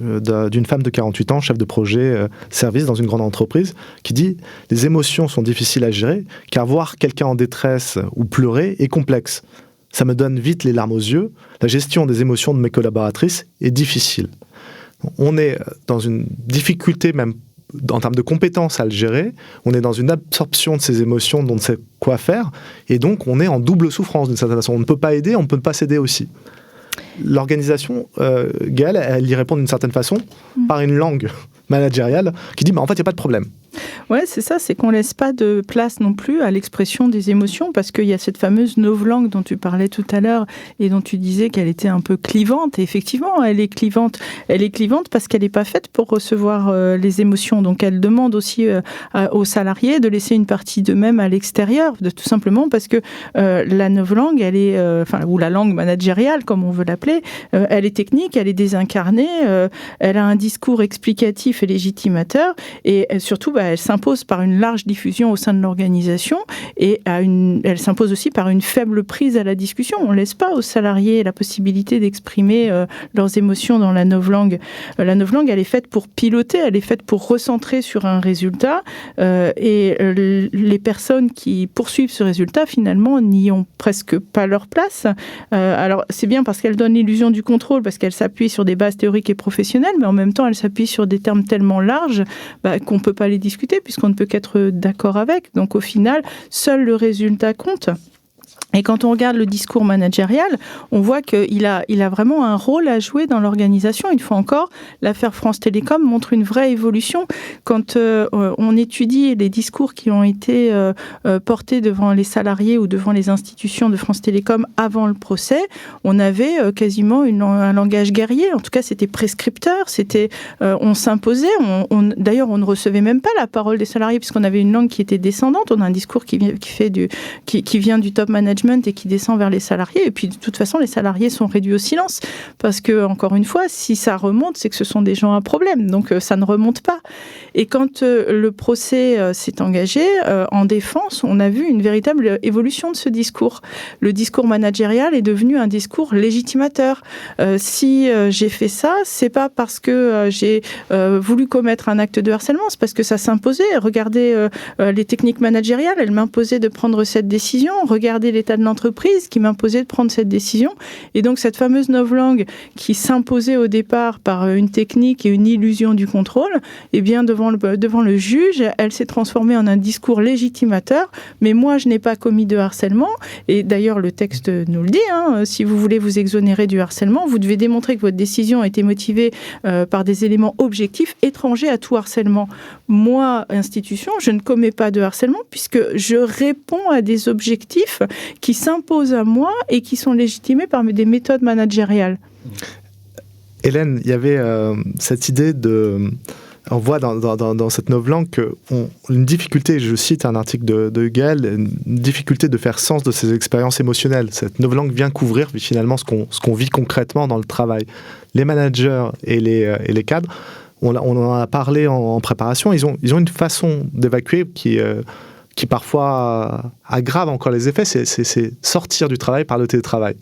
d'une femme de 48 ans, chef de projet service dans une grande entreprise, qui dit « Les émotions sont difficiles à gérer, car voir quelqu'un en détresse ou pleurer est complexe. Ça me donne vite les larmes aux yeux. La gestion des émotions de mes collaboratrices est difficile. » On est dans une difficulté même en termes de compétences à le gérer, on est dans une absorption de ces émotions dont on ne sait quoi faire, et donc on est en double souffrance d'une certaine façon. On ne peut pas aider, on ne peut pas s'aider aussi. L'organisation, Gaëlle, elle y répond d'une certaine façon, par une langue managériale qui dit en fait, il n'y a pas de problème. Ouais, c'est ça, c'est qu'on laisse pas de place non plus à l'expression des émotions, parce qu'il y a cette fameuse novlangue dont tu parlais tout à l'heure et dont tu disais qu'elle était un peu clivante. Et effectivement, elle est clivante. Elle est clivante parce qu'elle n'est pas faite pour recevoir les émotions. Donc, elle demande aussi aux salariés de laisser une partie d'eux-mêmes à l'extérieur, tout simplement parce que la novlangue, elle est, ou la langue managériale, comme on veut l'appeler, elle est technique, elle est désincarnée, elle a un discours explicatif et légitimateur, et surtout, elle s'impose par une large diffusion au sein de l'organisation, et elle s'impose aussi par une faible prise à la discussion. On ne laisse pas aux salariés la possibilité d'exprimer leurs émotions dans la novlangue. La novlangue, elle est faite pour piloter, elle est faite pour recentrer sur un résultat, et les personnes qui poursuivent ce résultat, finalement, n'y ont presque pas leur place. Alors, c'est bien parce qu'elle donne l'illusion du contrôle, parce qu'elle s'appuie sur des bases théoriques et professionnelles, mais en même temps, elle s'appuie sur des termes tellement larges qu'on ne peut pas les discuter, puisqu'on ne peut qu'être d'accord avec. Donc, au final, seul le résultat compte. Et quand on regarde le discours managérial, on voit qu'il a vraiment un rôle à jouer dans l'organisation. Une fois encore, l'affaire France Télécom montre une vraie évolution. Quand on étudie les discours qui ont été portés devant les salariés ou devant les institutions de France Télécom avant le procès, on avait quasiment un langage guerrier. En tout cas, c'était prescripteur, on s'imposait. D'ailleurs, on ne recevait même pas la parole des salariés puisqu'on avait une langue qui était descendante. On a un discours qui vient du top management et qui descend vers les salariés. Et puis, de toute façon, les salariés sont réduits au silence. Parce que, encore une fois, si ça remonte, c'est que ce sont des gens à problème. Donc, ça ne remonte pas. Et quand le procès s'est engagé, en défense, on a vu une véritable évolution de ce discours. Le discours managérial est devenu un discours légitimateur. Si j'ai fait ça, c'est pas parce que j'ai voulu commettre un acte de harcèlement, c'est parce que ça s'imposait. Regardez les techniques managériales, elles m'imposaient de prendre cette décision. Regardez l'état de l'entreprise qui m'imposait de prendre cette décision. Et donc, cette fameuse novlangue qui s'imposait au départ par une technique et une illusion du contrôle, eh bien, devant le juge, elle s'est transformée en un discours légitimateur. Mais moi, je n'ai pas commis de harcèlement. Et d'ailleurs, le texte nous le dit, si vous voulez vous exonérer du harcèlement, vous devez démontrer que votre décision a été motivée par des éléments objectifs étrangers à tout harcèlement. Moi, institution, je ne commets pas de harcèlement puisque je réponds à des objectifs qui s'imposent à moi et qui sont légitimés par des méthodes managériales. Hélène, il y avait cette idée on voit dans cette novlangue une difficulté, je cite un article de Gaël, une difficulté de faire sens de ces expériences émotionnelles. Cette novlangue vient couvrir finalement ce qu'on vit concrètement dans le travail. Les managers et les cadres, on en a parlé en préparation, ils ont une façon d'évacuer qui parfois aggrave encore les effets, c'est sortir du travail par le télétravail.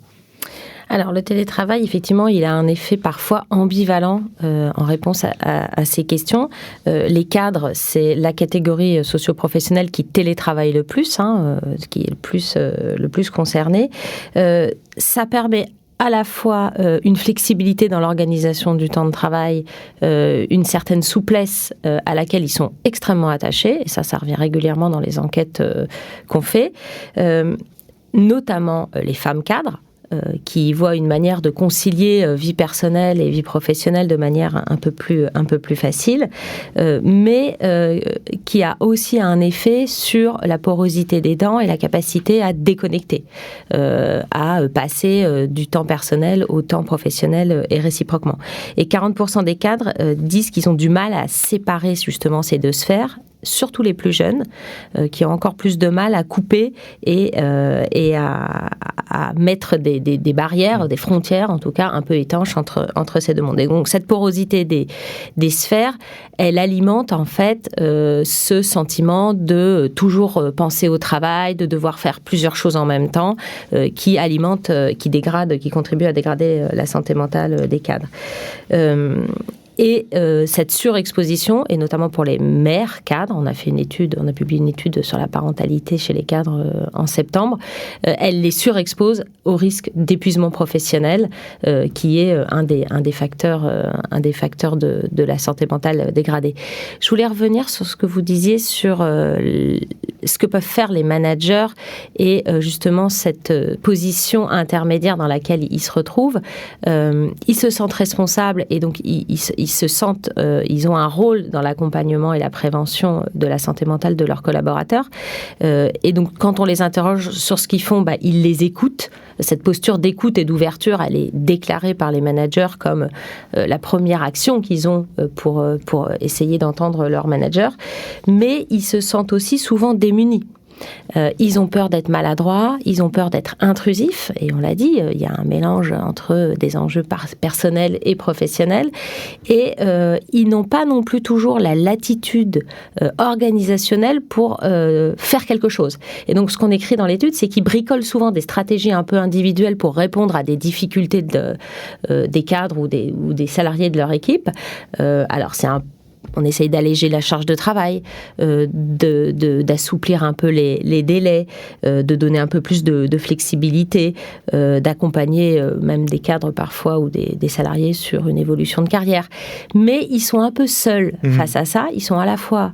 Alors, le télétravail, effectivement, il a un effet parfois ambivalent en réponse à ces questions. Les cadres, c'est la catégorie socio-professionnelle qui télétravaille le plus, qui est le plus concernée. Ça permet à la fois une flexibilité dans l'organisation du temps de travail, une certaine souplesse à laquelle ils sont extrêmement attachés, et ça revient régulièrement dans les enquêtes qu'on fait, notamment les femmes cadres, qui voient une manière de concilier vie personnelle et vie professionnelle de manière un peu plus facile, mais qui a aussi un effet sur la porosité des dents et la capacité à déconnecter, à passer du temps personnel au temps professionnel et réciproquement. Et 40% des cadres disent qu'ils ont du mal à séparer justement ces deux sphères, surtout les plus jeunes, qui ont encore plus de mal à couper et à mettre des barrières, des frontières, en tout cas, un peu étanches entre ces deux mondes. Et donc, cette porosité des sphères, elle alimente, en fait, ce sentiment de toujours penser au travail, de devoir faire plusieurs choses en même temps, qui alimente, qui contribue à dégrader la santé mentale des cadres. Et cette surexposition, et notamment pour les mères cadres, on a publié une étude sur la parentalité chez les cadres en septembre, elle les surexpose au risque d'épuisement professionnel, qui est un des facteurs de la santé mentale dégradée. Je voulais revenir sur ce que vous disiez sur ce que peuvent faire les managers et justement cette position intermédiaire dans laquelle ils se retrouvent. Ils se sentent responsables et donc ils ils se sentent, ils ont un rôle dans l'accompagnement et la prévention de la santé mentale de leurs collaborateurs. Et donc, quand on les interroge sur ce qu'ils font, ils les écoutent. Cette posture d'écoute et d'ouverture, elle est déclarée par les managers comme la première action qu'ils ont pour essayer d'entendre leur manager. Mais ils se sentent aussi souvent démunis. Ils ont peur d'être maladroits, ils ont peur d'être intrusifs, et on l'a dit, il y a un mélange entre des enjeux personnels et professionnels, et ils n'ont pas non plus toujours la latitude organisationnelle pour faire quelque chose. Et donc ce qu'on écrit dans l'étude, c'est qu'ils bricolent souvent des stratégies un peu individuelles pour répondre à des difficultés des cadres ou des salariés de leur équipe. Alors on essaye d'alléger la charge de travail, d'assouplir un peu les délais, de donner un peu plus de flexibilité, d'accompagner même des cadres parfois ou des salariés sur une évolution de carrière. Mais ils sont un peu seuls face à ça. Ils sont à la fois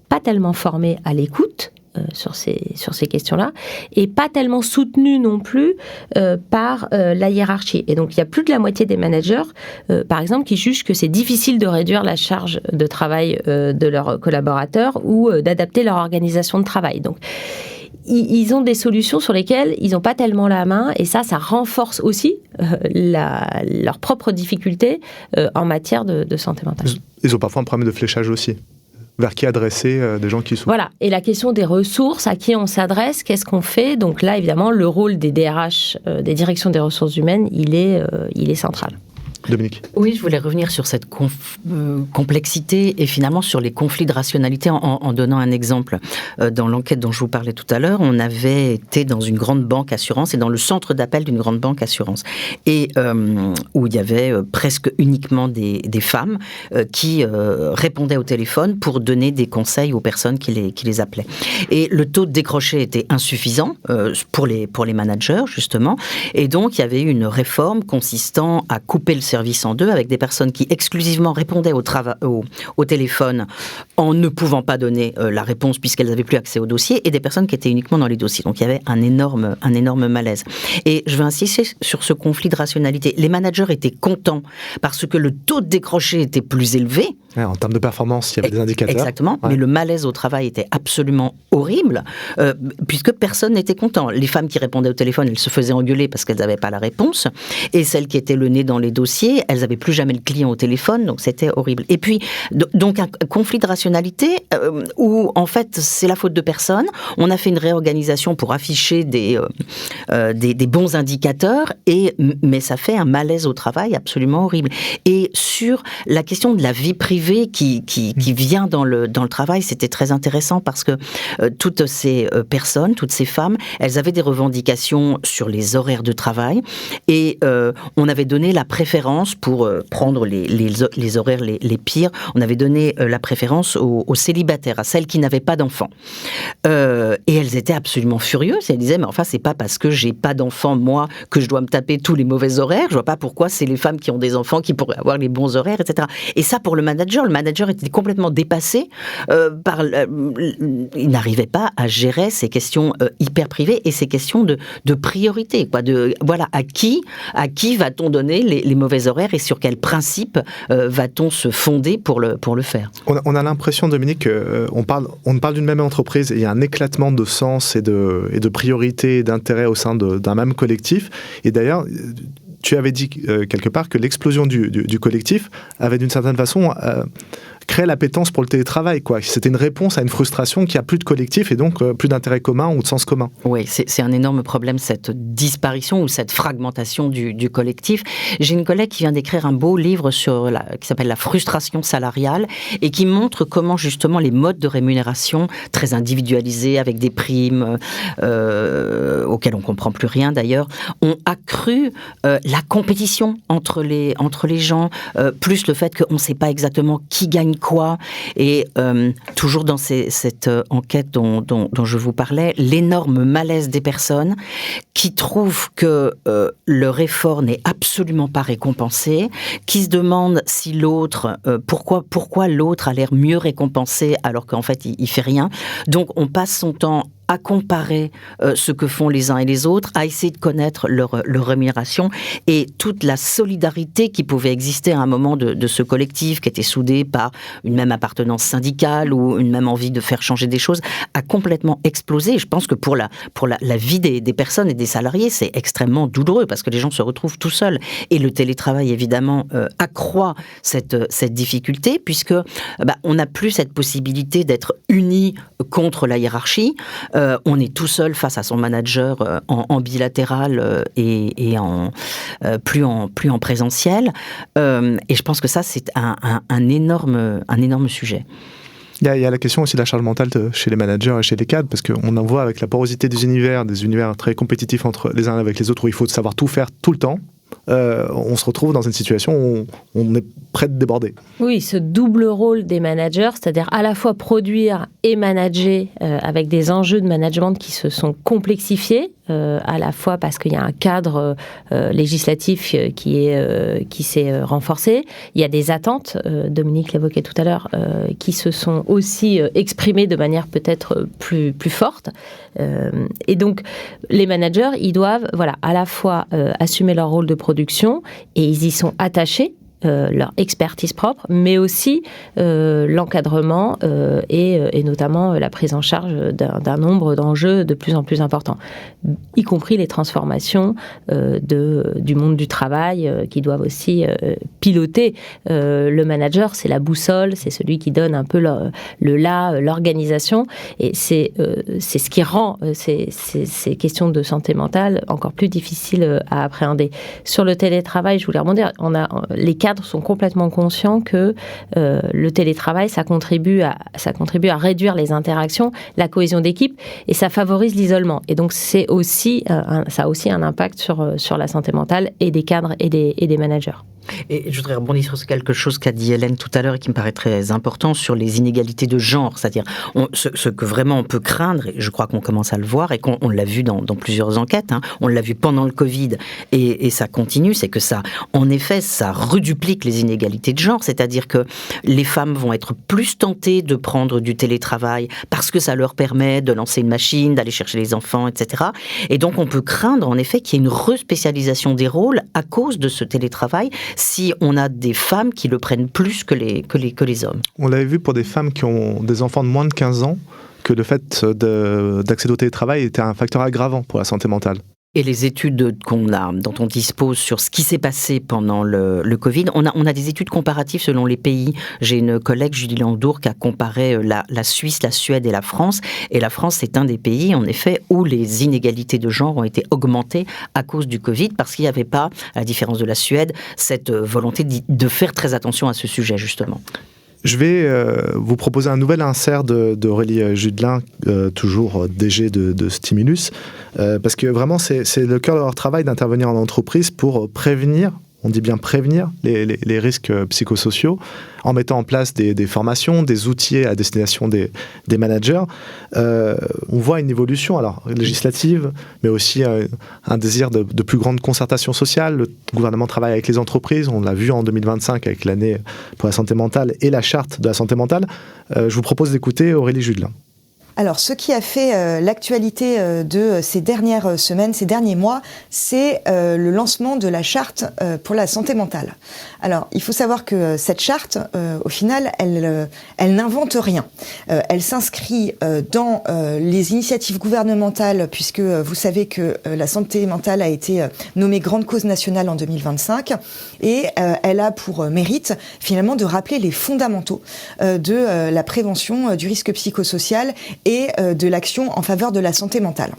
pas tellement formés à l'écoute, sur ces questions-là, et pas tellement soutenus non plus par la hiérarchie. Et donc, il y a plus de la moitié des managers, par exemple, qui jugent que c'est difficile de réduire la charge de travail de leurs collaborateurs ou d'adapter leur organisation de travail. Donc, ils ont des solutions sur lesquelles ils n'ont pas tellement la main, et ça renforce aussi leurs propres difficultés en matière de santé mentale. Ils ont parfois un problème de fléchage aussi. Vers qui adresser des gens qui souffrent. Voilà, et la question des ressources, à qui on s'adresse, qu'est-ce qu'on fait ? Donc là, évidemment, le rôle des DRH, des directions des ressources humaines, il est central. Dominique. Oui, je voulais revenir sur cette complexité et finalement sur les conflits de rationalité en donnant un exemple. Dans l'enquête dont je vous parlais tout à l'heure, on avait été dans une grande banque assurance et dans le centre d'appel d'une grande banque assurance. Et où il y avait presque uniquement des femmes qui répondaient au téléphone pour donner des conseils aux personnes qui les appelaient. Et le taux de décroché était insuffisant pour les managers, justement. Et donc, il y avait eu une réforme consistant à couper le service en deux avec des personnes qui exclusivement répondaient au téléphone en ne pouvant pas donner la réponse puisqu'elles n'avaient plus accès au dossier, et des personnes qui étaient uniquement dans les dossiers. Donc il y avait un énorme malaise. Et je veux insister sur ce conflit de rationalité. Les managers étaient contents parce que le taux de décroché était plus élevé. Ouais, en termes de performance, il y avait des indicateurs. Exactement, ouais. Mais le malaise au travail était absolument horrible puisque personne n'était content. Les femmes qui répondaient au téléphone, elles se faisaient engueuler parce qu'elles n'avaient pas la réponse, et celles qui étaient le nez dans les dossiers, elles n'avaient plus jamais le client au téléphone, donc c'était horrible. Et puis, donc un conflit de rationalité où en fait c'est la faute de personne. On a fait une réorganisation pour afficher des bons indicateurs, mais ça fait un malaise au travail absolument horrible. Et sur la question de la vie privée qui vient dans le travail, c'était très intéressant parce que toutes ces personnes, toutes ces femmes, elles avaient des revendications sur les horaires de travail, et on avait donné la préférence pour prendre les horaires les pires. On avait donné la préférence aux célibataires, à celles qui n'avaient pas d'enfants. Et elles étaient absolument furieuses. Elles disaient, mais enfin, c'est pas parce que j'ai pas d'enfants, moi, que je dois me taper tous les mauvais horaires. Je vois pas pourquoi c'est les femmes qui ont des enfants qui pourraient avoir les bons horaires, etc. Et ça, pour le manager était complètement dépassé il n'arrivait pas à gérer ces questions hyper privées et ces questions de priorité, quoi. Voilà, à qui va-t-on donner les mauvais horaires et sur quel principe va-t-on se fonder pour le faire? On a l'impression, Dominique, qu'on parle d'une même entreprise et il y a un éclatement de sens et de priorités et d'intérêts au sein d'un même collectif. Et d'ailleurs, tu avais dit quelque part que l'explosion du collectif avait d'une certaine façon créé l'appétence pour le télétravail, quoi. C'était une réponse à une frustration qu'il n'y a plus de collectif et donc plus d'intérêt commun ou de sens commun. Oui, c'est un énorme problème, cette disparition ou cette fragmentation du collectif. J'ai une collègue qui vient d'écrire un beau livre qui s'appelle La frustration salariale et qui montre comment justement les modes de rémunération très individualisés avec des primes auxquelles on ne comprend plus rien d'ailleurs, ont accru la compétition entre les gens, plus le fait qu'on ne sait pas exactement qui gagne quoi. Et toujours dans cette enquête dont je vous parlais, l'énorme malaise des personnes qui trouvent que leur effort n'est absolument pas récompensé, qui se demandent si l'autre, pourquoi l'autre a l'air mieux récompensé alors qu'en fait il fait rien. Donc on passe son temps à comparer ce que font les uns et les autres, à essayer de connaître leur rémunération et toute la solidarité qui pouvait exister à un moment de ce collectif qui était soudé par une même appartenance syndicale ou une même envie de faire changer des choses, a complètement explosé. Et je pense que pour la vie des personnes et des salariés, c'est extrêmement douloureux parce que les gens se retrouvent tout seuls. Et le télétravail, évidemment, accroît cette difficulté puisque on n'a plus cette possibilité d'être unis contre la hiérarchie. On est tout seul face à son manager en bilatéral et plus en présentiel. Et je pense que ça, c'est un énorme sujet. Il y a la question aussi de la charge mentale chez les managers et chez les cadres, parce qu'on en voit avec la porosité des univers très compétitifs entre les uns avec les autres, où il faut savoir tout faire tout le temps. On se retrouve dans une situation où on est prêt de déborder. Oui, ce double rôle des managers, c'est-à-dire à la fois produire et manager avec des enjeux de management qui se sont complexifiés, à la fois parce qu'il y a un cadre législatif qui s'est renforcé. Il y a des attentes, Dominique l'évoquait tout à l'heure, qui se sont aussi exprimées de manière peut-être plus forte. Et donc, les managers, ils doivent à la fois assumer leur rôle de production et ils y sont attachés. Leur expertise propre, mais aussi l'encadrement et notamment la prise en charge d'un nombre d'enjeux de plus en plus importants, y compris les transformations du monde du travail qui doivent aussi piloter. Le manager, c'est la boussole, c'est celui qui donne un peu l'organisation, et c'est ce qui rend ces questions de santé mentale encore plus difficiles à appréhender. Sur le télétravail, je voulais rebondir, les cadres sont complètement conscients que le télétravail, ça contribue à réduire les interactions, la cohésion d'équipe, et ça favorise l'isolement. Et donc, ça a aussi un impact sur la santé mentale et des cadres et des managers. Et je voudrais rebondir sur quelque chose qu'a dit Hélène tout à l'heure et qui me paraît très important sur les inégalités de genre, c'est-à-dire ce que vraiment on peut craindre, et je crois qu'on commence à le voir et qu'on l'a vu dans plusieurs enquêtes, on l'a vu pendant le Covid et ça continue, c'est que ça, en effet, ça reduplique les inégalités de genre, c'est-à-dire que les femmes vont être plus tentées de prendre du télétravail parce que ça leur permet de lancer une machine, d'aller chercher les enfants, etc. Et donc on peut craindre en effet qu'il y ait une respécialisation des rôles à cause de ce télétravail, si on a des femmes qui le prennent plus que les hommes. On l'avait vu pour des femmes qui ont des enfants de moins de 15 ans, que le fait d'accéder au télétravail était un facteur aggravant pour la santé mentale. Et les études dont on dispose sur ce qui s'est passé pendant le Covid, on a des études comparatives selon les pays. J'ai une collègue, Julie Landour, qui a comparé la Suisse, la Suède et la France. Et la France, c'est un des pays, en effet, où les inégalités de genre ont été augmentées à cause du Covid, parce qu'il n'y avait pas, à la différence de la Suède, cette volonté de faire très attention à ce sujet, justement. Je vais vous proposer un nouvel insert d'Aurélie Judelin, toujours DG de Stimulus, parce que vraiment, c'est le cœur de leur travail d'intervenir en entreprise pour prévenir, on dit bien prévenir, les risques psychosociaux, en mettant en place des formations, des outils à destination des managers. On voit une évolution alors législative, mais aussi un désir de plus grande concertation sociale. Le gouvernement travaille avec les entreprises, on l'a vu en 2025 avec l'année pour la santé mentale et la charte de la santé mentale. Je vous propose d'écouter Aurélie Judelin. Alors, ce qui a fait l'actualité de ces dernières semaines, ces derniers mois, c'est le lancement de la charte pour la santé mentale. Alors, il faut savoir que cette charte, au final, elle n'invente rien. Elle s'inscrit dans les initiatives gouvernementales, puisque vous savez que la santé mentale a été nommée grande cause nationale en 2025, et elle a pour mérite, finalement, de rappeler les fondamentaux de la prévention du risque psychosocial et de l'action en faveur de la santé mentale.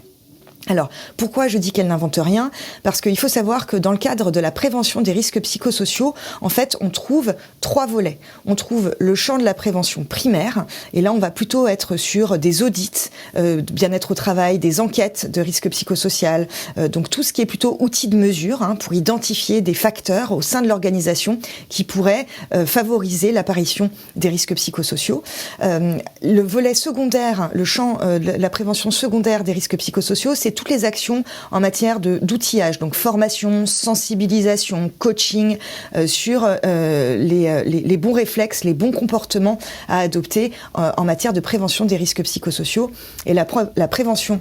Alors, pourquoi je dis qu'elle n'invente rien ? Parce qu'il faut savoir que dans le cadre de la prévention des risques psychosociaux, en fait, on trouve 3 volets. On trouve le champ de la prévention primaire, et là, on va plutôt être sur des audits, bien-être au travail, des enquêtes de risque psychosocial, donc tout ce qui est plutôt outil de mesure pour identifier des facteurs au sein de l'organisation qui pourraient favoriser l'apparition des risques psychosociaux. Le volet secondaire, le champ de la prévention secondaire des risques psychosociaux, c'est toutes les actions en matière d'outillage, donc formation, sensibilisation, coaching, sur les bons réflexes, les bons comportements à adopter en matière de prévention des risques psychosociaux. Et la prévention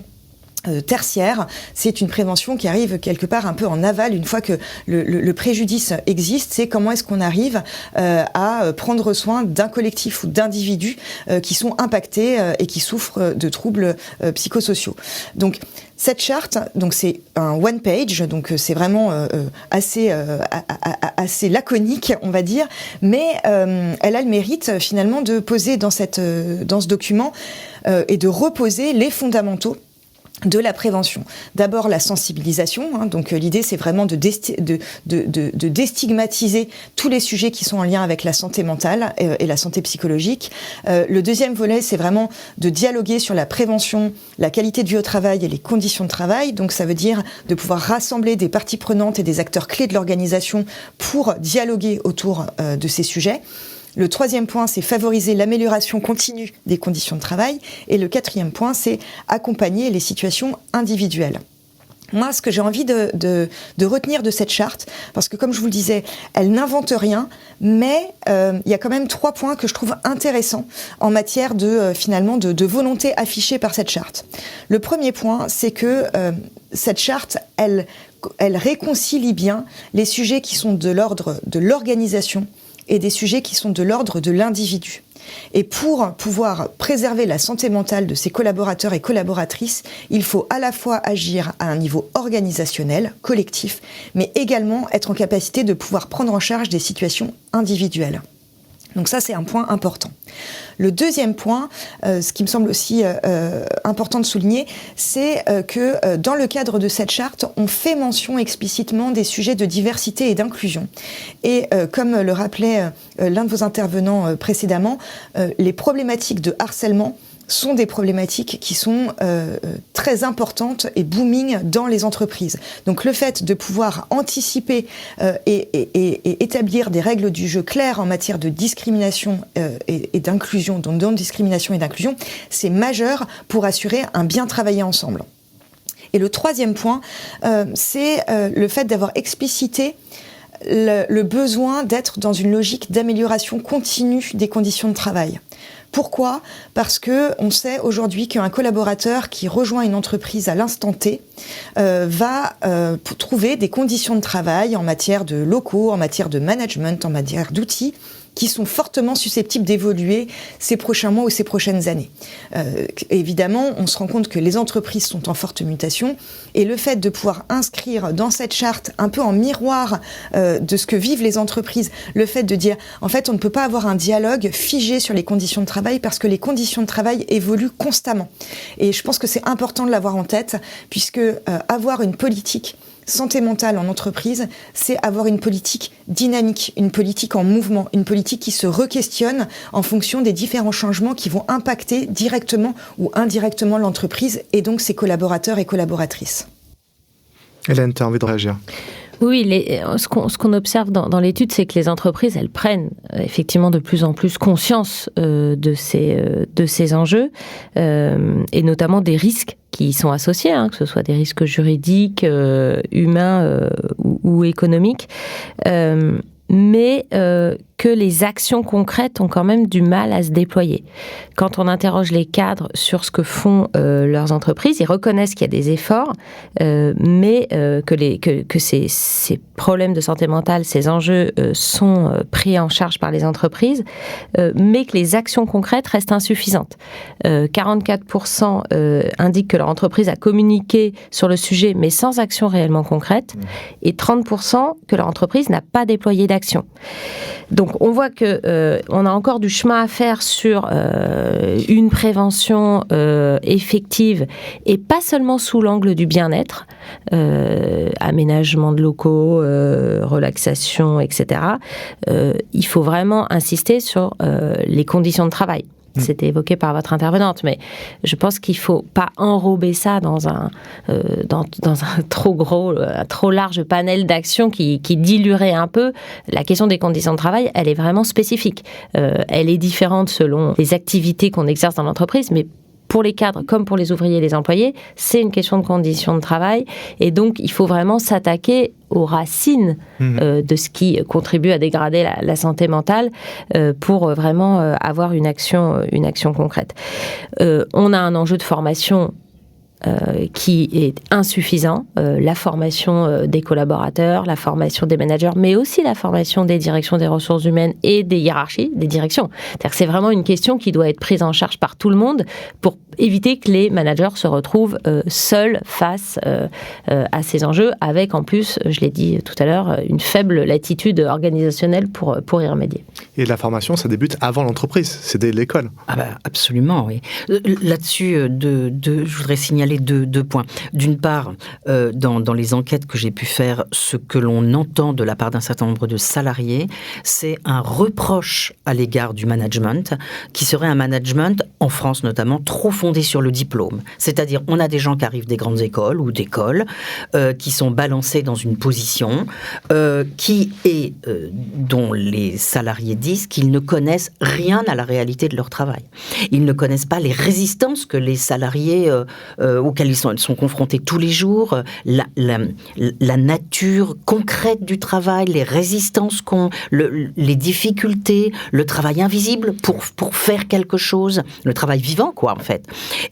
tertiaire, c'est une prévention qui arrive quelque part un peu en aval une fois que le préjudice existe. C'est comment est-ce qu'on arrive à prendre soin d'un collectif ou d'individus qui sont impactés et qui souffrent de troubles psychosociaux. Donc cette charte, donc c'est un one page, donc c'est vraiment assez laconique, on va dire, mais elle a le mérite finalement de poser dans ce document et de reposer les fondamentaux de la prévention. D'abord la sensibilisation, donc l'idée c'est vraiment de déstigmatiser tous les sujets qui sont en lien avec la santé mentale et la santé psychologique. Le deuxième volet c'est vraiment de dialoguer sur la prévention, la qualité de vie au travail et les conditions de travail, donc ça veut dire de pouvoir rassembler des parties prenantes et des acteurs clés de l'organisation pour dialoguer autour de ces sujets. Le troisième point, c'est favoriser l'amélioration continue des conditions de travail. Et le quatrième point, c'est accompagner les situations individuelles. Moi, ce que j'ai envie de retenir de cette charte, parce que comme je vous le disais, elle n'invente rien, mais il y a quand même 3 points que je trouve intéressants en matière de volonté affichée par cette charte. Le premier point, c'est que cette charte, elle réconcilie bien les sujets qui sont de l'ordre de l'organisation et des sujets qui sont de l'ordre de l'individu. Et pour pouvoir préserver la santé mentale de ses collaborateurs et collaboratrices, il faut à la fois agir à un niveau organisationnel, collectif, mais également être en capacité de pouvoir prendre en charge des situations individuelles. Donc ça, c'est un point important. Le deuxième point, ce qui me semble aussi important de souligner, c'est que dans le cadre de cette charte, on fait mention explicitement des sujets de diversité et d'inclusion. Et comme le rappelait l'un de vos intervenants précédemment, les problématiques de harcèlement sont des problématiques qui sont très importantes et booming dans les entreprises. Donc le fait de pouvoir anticiper et établir des règles du jeu claires en matière de discrimination et d'inclusion, donc non-discrimination et d'inclusion, c'est majeur pour assurer un bien travailler ensemble. Et le troisième point, c'est le fait d'avoir explicité le besoin d'être dans une logique d'amélioration continue des conditions de travail. Pourquoi ? Parce que on sait aujourd'hui qu'un collaborateur qui rejoint une entreprise à l'instant T va trouver des conditions de travail en matière de locaux, en matière de management, en matière d'outils qui sont fortement susceptibles d'évoluer ces prochains mois ou ces prochaines années. Évidemment, on se rend compte que les entreprises sont en forte mutation et le fait de pouvoir inscrire dans cette charte un peu en miroir de ce que vivent les entreprises, le fait de dire en fait on ne peut pas avoir un dialogue figé sur les conditions de travail parce que les conditions de travail évoluent constamment. Et je pense que c'est important de l'avoir en tête puisque avoir une politique santé mentale en entreprise, c'est avoir une politique dynamique, une politique en mouvement, une politique qui se re-questionne en fonction des différents changements qui vont impacter directement ou indirectement l'entreprise et donc ses collaborateurs et collaboratrices. Hélène, tu as envie de réagir ? Oui, ce qu'on observe dans l'étude, c'est que les entreprises, elles prennent effectivement de plus en plus conscience de ces enjeux et notamment des risques qui sont associés, que ce soit des risques juridiques, humains ou économiques, mais que les actions concrètes ont quand même du mal à se déployer. Quand on interroge les cadres sur ce que font leurs entreprises, ils reconnaissent qu'il y a des efforts, mais que ces problèmes de santé mentale, ces enjeux sont pris en charge par les entreprises, mais que les actions concrètes restent insuffisantes. 44% indiquent que leur entreprise a communiqué sur le sujet, mais sans action réellement concrète, et 30% que leur entreprise n'a pas déployé d'action. Donc on voit que on a encore du chemin à faire sur une prévention effective et pas seulement sous l'angle du bien-être, aménagement de locaux, relaxation, etc. Il faut vraiment insister sur les conditions de travail. C'était évoqué par votre intervenante, mais je pense qu'il ne faut pas enrober ça dans un trop large panel d'actions qui diluerait un peu. La question des conditions de travail, elle est vraiment spécifique. Elle est différente selon les activités qu'on exerce dans l'entreprise, mais pour les cadres comme pour les ouvriers et les employés, c'est une question de conditions de travail. Et donc, il faut vraiment s'attaquer aux racines de ce qui contribue à dégrader la santé mentale pour vraiment avoir une action concrète. On a un enjeu de formation qui est insuffisant, la formation des collaborateurs, la formation des managers, mais aussi la formation des directions des ressources humaines et des hiérarchies, des directions. C'est-à-dire que c'est vraiment une question qui doit être prise en charge par tout le monde pour éviter que les managers se retrouvent seuls face à ces enjeux, avec en plus, je l'ai dit tout à l'heure, une faible latitude organisationnelle pour y remédier. Et la formation, ça débute avant l'entreprise, c'est dès l'école. Ah bah, absolument, oui. Là-dessus, je voudrais signaler deux points. D'une part, dans les enquêtes que j'ai pu faire, ce que l'on entend de la part d'un certain nombre de salariés, c'est un reproche à l'égard du management, qui serait un management, en France notamment, trop fondé sur le diplôme. C'est-à-dire, on a des gens qui arrivent des grandes écoles ou d'écoles, qui sont balancés dans une position, dont les salariés disent qu'ils ne connaissent rien à la réalité de leur travail. Ils ne connaissent pas les résistances que les salariés auxquels ils sont confrontés tous les jours, la nature concrète du travail, les résistances les difficultés, le travail invisible pour faire quelque chose, le travail vivant, quoi, en fait.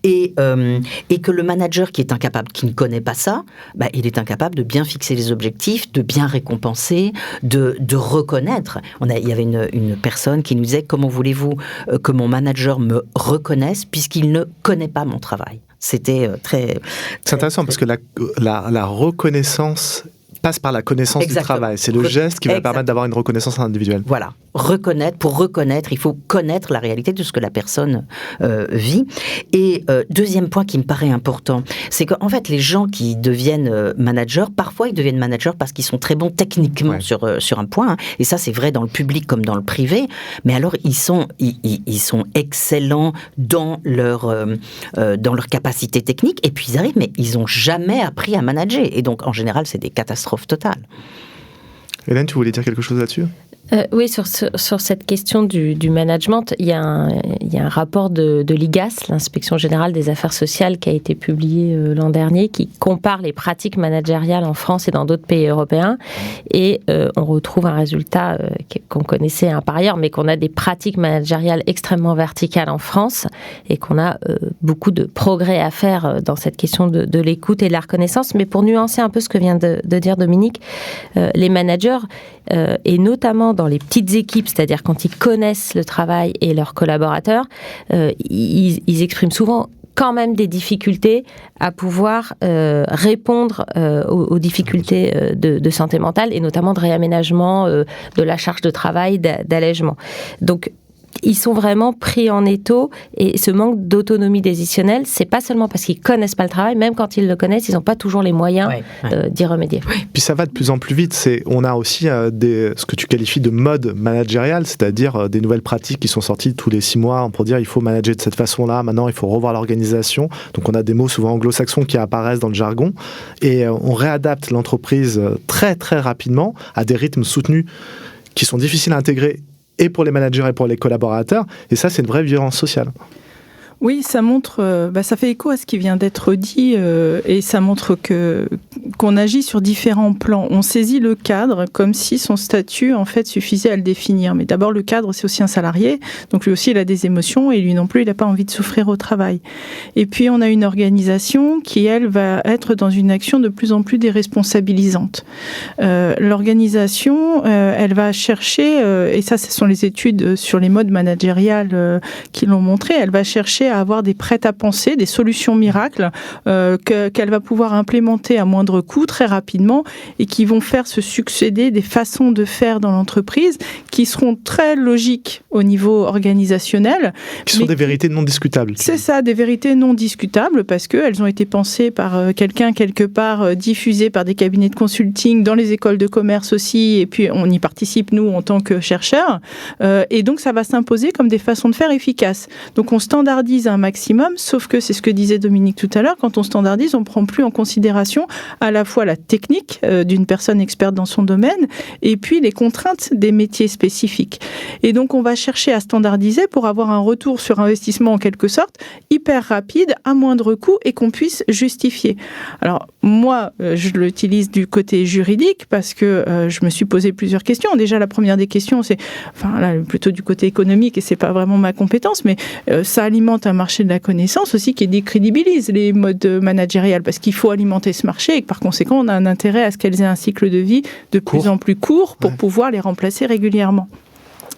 Et que le manager qui ne connaît pas ça, il est incapable de bien fixer les objectifs, de bien récompenser, de reconnaître. Il y avait une personne qui nous disait « Comment voulez-vous que mon manager me reconnaisse puisqu'il ne connaît pas mon travail ?» C'était très... C'est intéressant parce que la reconnaissance passe par la connaissance du travail. C'est le geste qui va permettre d'avoir une reconnaissance individuelle. Voilà. Pour reconnaître, il faut connaître la réalité de ce que la personne vit. Et deuxième point qui me paraît important, c'est qu'en fait, les gens qui deviennent managers, parfois ils deviennent managers parce qu'ils sont très bons techniquement sur un point. Et ça, c'est vrai dans le public comme dans le privé. Mais alors, ils sont excellents dans leur capacité technique. Et puis, ils arrivent, mais ils n'ont jamais appris à manager. Et donc, en général, c'est des catastrophes totales. Hélène, tu voulais dire quelque chose là-dessus ? Oui, sur cette question du management, il y a un rapport de l'IGAS, l'Inspection Générale des Affaires Sociales, qui a été publié l'an dernier, qui compare les pratiques managériales en France et dans d'autres pays européens. Et on retrouve un résultat qu'on connaissait par ailleurs, mais qu'on a des pratiques managériales extrêmement verticales en France et qu'on a beaucoup de progrès à faire dans cette question de l'écoute et de la reconnaissance. Mais pour nuancer un peu ce que vient de dire Dominique, les managers, et notamment dans les petites équipes, c'est-à-dire quand ils connaissent le travail et leurs collaborateurs, ils expriment souvent quand même des difficultés à pouvoir répondre aux difficultés de santé mentale et notamment de réaménagement de la charge de travail, d'allègement. Donc, ils sont vraiment pris en étau et ce manque d'autonomie décisionnelle, c'est pas seulement parce qu'ils connaissent pas le travail, même quand ils le connaissent, ils n'ont pas toujours les moyens d'y remédier. Puis ça va de plus en plus vite. On a aussi ce que tu qualifies de mode managérial, c'est-à-dire des nouvelles pratiques qui sont sorties tous les 6 mois pour dire il faut manager de cette façon-là, maintenant il faut revoir l'organisation. Donc on a des mots souvent anglo-saxons qui apparaissent dans le jargon et on réadapte l'entreprise très très rapidement à des rythmes soutenus qui sont difficiles à intégrer et pour les managers et pour les collaborateurs. Et ça, c'est une vraie violence sociale. Oui, ça montre, ça fait écho à ce qui vient d'être dit et ça montre qu'on agit sur différents plans. On saisit le cadre comme si son statut en fait suffisait à le définir. Mais d'abord, le cadre, c'est aussi un salarié, donc lui aussi il a des émotions et lui non plus il n'a pas envie de souffrir au travail. Et puis on a une organisation qui elle va être dans une action de plus en plus déresponsabilisante. L'organisation, elle va chercher, et ça ce sont les études sur les modes managériales qui l'ont montré, elle va chercher à avoir des prêts-à-penser, des solutions miracles qu'elle va pouvoir implémenter à moindre coût très rapidement et qui vont faire se succéder des façons de faire dans l'entreprise qui seront très logiques au niveau organisationnel. Qui sont des vérités non discutables. C'est ça, des vérités non discutables parce qu'elles ont été pensées par quelqu'un quelque part, diffusées par des cabinets de consulting dans les écoles de commerce aussi et puis on y participe nous en tant que chercheurs et donc ça va s'imposer comme des façons de faire efficaces. Donc on standardise standardise un maximum, sauf que c'est ce que disait Dominique tout à l'heure, quand on standardise, on ne prend plus en considération à la fois la technique d'une personne experte dans son domaine et puis les contraintes des métiers spécifiques. Et donc on va chercher à standardiser pour avoir un retour sur investissement en quelque sorte hyper rapide, à moindre coût et qu'on puisse justifier. Alors moi, je l'utilise du côté juridique parce que je me suis posé plusieurs questions. Déjà, la première des questions, c'est plutôt du côté économique et c'est pas vraiment ma compétence, mais ça alimente un marché de la connaissance aussi qui décrédibilise les modes managériels parce qu'il faut alimenter ce marché et que par conséquent, on a un intérêt à ce qu'elles aient un cycle de vie de plus en plus court pour pouvoir les remplacer régulièrement.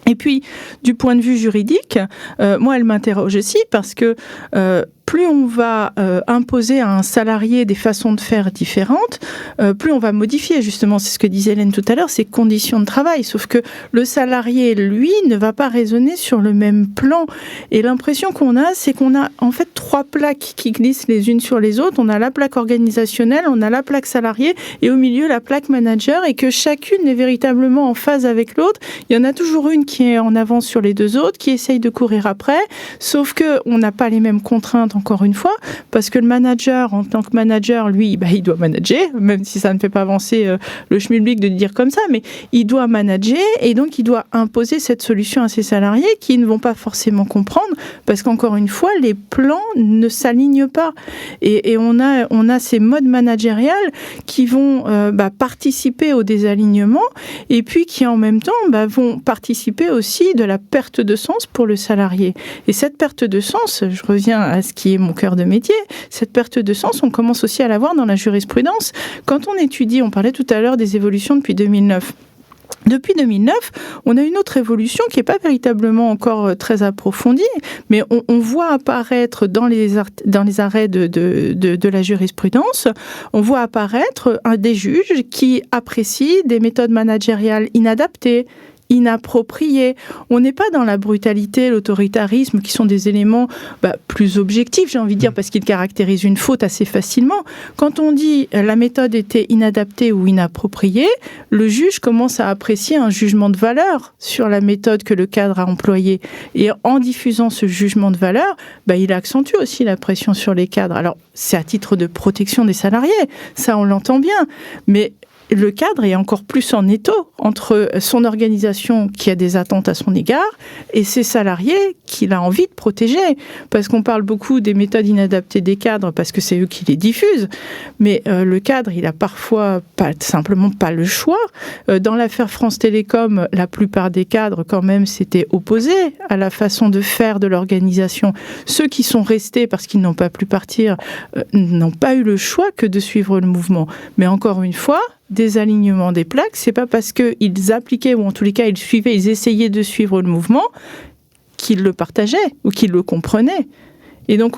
Et puis, du point de vue juridique, moi, elle m'interroge aussi parce que plus on va imposer à un salarié des façons de faire différentes, plus on va modifier, justement, c'est ce que disait Hélène tout à l'heure, ses conditions de travail. Sauf que le salarié, lui, ne va pas raisonner sur le même plan. Et l'impression qu'on a, c'est qu'on a en fait 3 plaques qui glissent les unes sur les autres. On a la plaque organisationnelle, on a la plaque salarié et au milieu la plaque manager et que chacune est véritablement en phase avec l'autre. Il y en a toujours une qui est en avance sur les 2 autres, qui essaye de courir après, sauf qu'on n'a pas les mêmes contraintes encore une fois, parce que le manager, en tant que manager, lui, il doit manager, même si ça ne fait pas avancer le schmilblick de dire comme ça, mais il doit manager et donc il doit imposer cette solution à ses salariés qui ne vont pas forcément comprendre, parce qu'encore une fois, les plans ne s'alignent pas. Et on a ces modes managériels qui vont participer au désalignement et puis qui en même temps vont participer aussi de la perte de sens pour le salarié. Et cette perte de sens, je reviens à ce qui est mon cœur de métier, cette perte de sens, on commence aussi à la voir dans la jurisprudence. Quand on étudie, on parlait tout à l'heure des évolutions depuis 2009. Depuis 2009, on a une autre évolution qui n'est pas véritablement encore très approfondie, mais on voit apparaître dans les arrêts de la jurisprudence, on voit apparaître des juges qui apprécient des méthodes managériales inadaptées, inapproprié. On n'est pas dans la brutalité, l'autoritarisme, qui sont des éléments plus objectifs, j'ai envie de dire, parce qu'ils caractérisent une faute assez facilement. Quand on dit la méthode était inadaptée ou inappropriée, le juge commence à apprécier un jugement de valeur sur la méthode que le cadre a employée. Et en diffusant ce jugement de valeur, il accentue aussi la pression sur les cadres. Alors, c'est à titre de protection des salariés, ça on l'entend bien, mais le cadre est encore plus en étau entre son organisation qui a des attentes à son égard et ses salariés qu'il a envie de protéger. Parce qu'on parle beaucoup des méthodes inadaptées des cadres parce que c'est eux qui les diffusent. Mais le cadre, il a parfois simplement pas le choix. Dans l'affaire France Télécom, la plupart des cadres, quand même, s'étaient opposés à la façon de faire de l'organisation. Ceux qui sont restés parce qu'ils n'ont pas pu partir n'ont pas eu le choix que de suivre le mouvement. Mais encore une fois, des alignements des plaques, c'est pas parce qu'ils appliquaient, ou en tous les cas ils suivaient, ils essayaient de suivre le mouvement, qu'ils le partageaient ou qu'ils le comprenaient. Et donc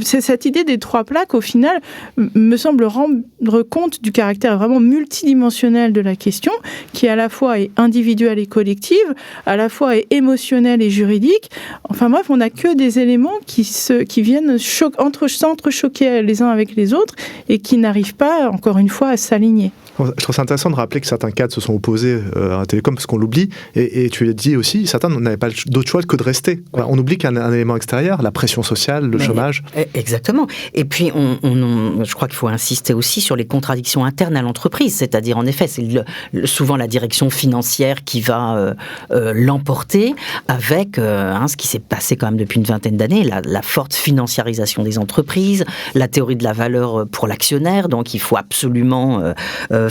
cette idée des 3 plaques, au final, me semble rendre compte du caractère vraiment multidimensionnel de la question, qui à la fois est individuelle et collective, à la fois est émotionnelle et juridique. Enfin bref, on n'a que des éléments qui viennent s'entrechoquer les uns avec les autres et qui n'arrivent pas, encore une fois, à s'aligner. Je trouve ça intéressant de rappeler que certains cadres se sont opposés à la télécom parce qu'on l'oublie. Et tu l'as dit aussi, certains n'avaient pas d'autre choix que de rester. On oublie qu'il y a un élément extérieur, la pression sociale, le chômage. Exactement. Et puis, je crois qu'il faut insister aussi sur les contradictions internes à l'entreprise. C'est-à-dire, en effet, c'est souvent la direction financière qui va l'emporter avec ce qui s'est passé quand même depuis une vingtaine d'années, la forte financiarisation des entreprises, la théorie de la valeur pour l'actionnaire. Donc, il faut absolument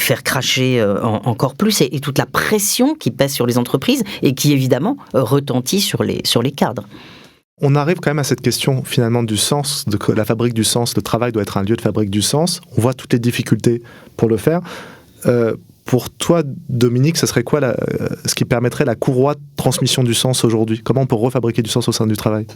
faire cracher encore plus et toute la pression qui pèse sur les entreprises et qui évidemment retentit sur les cadres. On arrive quand même à cette question finalement du sens, de la fabrique du sens. Le travail doit être un lieu de fabrique du sens. On voit toutes les difficultés pour le faire. Pour toi, Dominique, ce serait quoi ce qui permettrait la courroie de transmission du sens aujourd'hui ? Comment on peut refabriquer du sens au sein du travail ?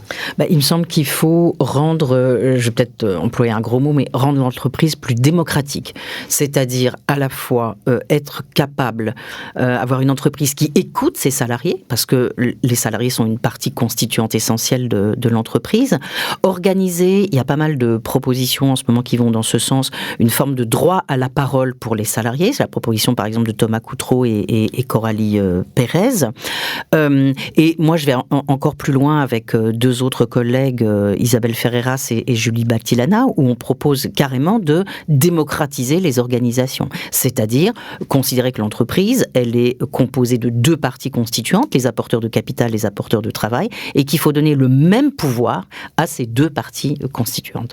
Il me semble qu'il faut rendre, je vais peut-être employer un gros mot, mais rendre l'entreprise plus démocratique. C'est-à-dire à la fois être capable, avoir une entreprise qui écoute ses salariés, parce que les salariés sont une partie constituante essentielle de l'entreprise. Organiser, il y a pas mal de propositions en ce moment qui vont dans ce sens, une forme de droit à la parole pour les salariés. C'est la proposition par par exemple de Thomas Coutreau et Coralie Pérez. Et moi, je vais encore plus loin avec deux autres collègues, Isabelle Ferreras et Julie Battilana, où on propose carrément de démocratiser les organisations. C'est-à-dire considérer que l'entreprise, elle est composée de deux parties constituantes, les apporteurs de capital, les apporteurs de travail, et qu'il faut donner le même pouvoir à ces deux parties constituantes.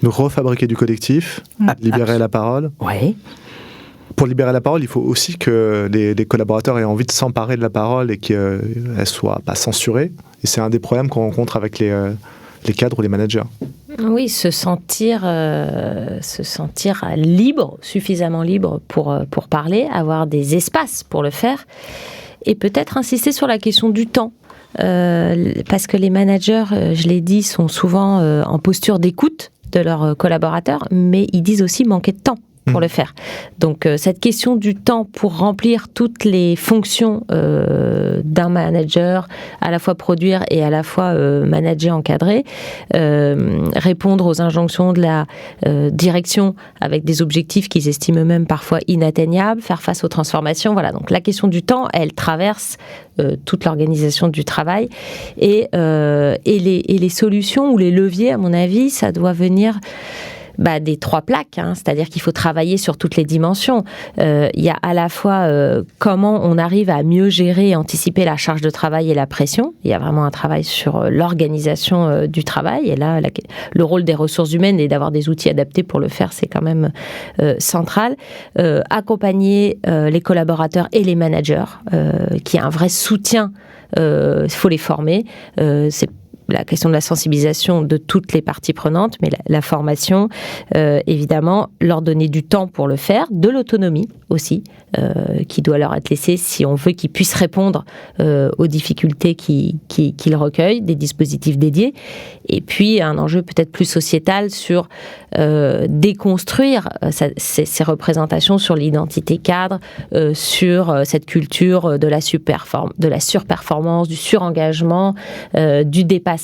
Donc refabriquer du collectif, libérer la parole. Oui. Pour libérer la parole, il faut aussi que les collaborateurs aient envie de s'emparer de la parole et qu'elle ne soit pas censurée. Et c'est un des problèmes qu'on rencontre avec les cadres ou les managers. Oui, se sentir libre, suffisamment libre pour parler, avoir des espaces pour le faire, et peut-être insister sur la question du temps. Parce que les managers, je l'ai dit, sont souvent en posture d'écoute de leurs collaborateurs, mais ils disent aussi manquer de temps pour le faire. Donc cette question du temps pour remplir toutes les fonctions d'un manager, à la fois produire et à la fois manager, encadrer, répondre aux injonctions de la direction avec des objectifs qu'ils estiment eux-mêmes parfois inatteignables, faire face aux transformations. Voilà, donc la question du temps, elle traverse toute l'organisation du travail et les solutions ou les leviers, à mon avis, ça doit venir des trois plaques, c'est-à-dire qu'il faut travailler sur toutes les dimensions. Il y a à la fois comment on arrive à mieux gérer et anticiper la charge de travail et la pression. Il y a vraiment un travail sur l'organisation du travail. Et là, le rôle des ressources humaines et d'avoir des outils adaptés pour le faire, c'est quand même central. Accompagner les collaborateurs et les managers, qui a un vrai soutien. Il faut les former. C'est la question de la sensibilisation de toutes les parties prenantes, mais la formation, évidemment, leur donner du temps pour le faire, de l'autonomie aussi, qui doit leur être laissée si on veut qu'ils puissent répondre aux difficultés qu'ils recueillent, des dispositifs dédiés, et puis un enjeu peut-être plus sociétal sur déconstruire ces représentations sur l'identité cadre, sur cette culture de la surperformance, du surengagement, du dépassement.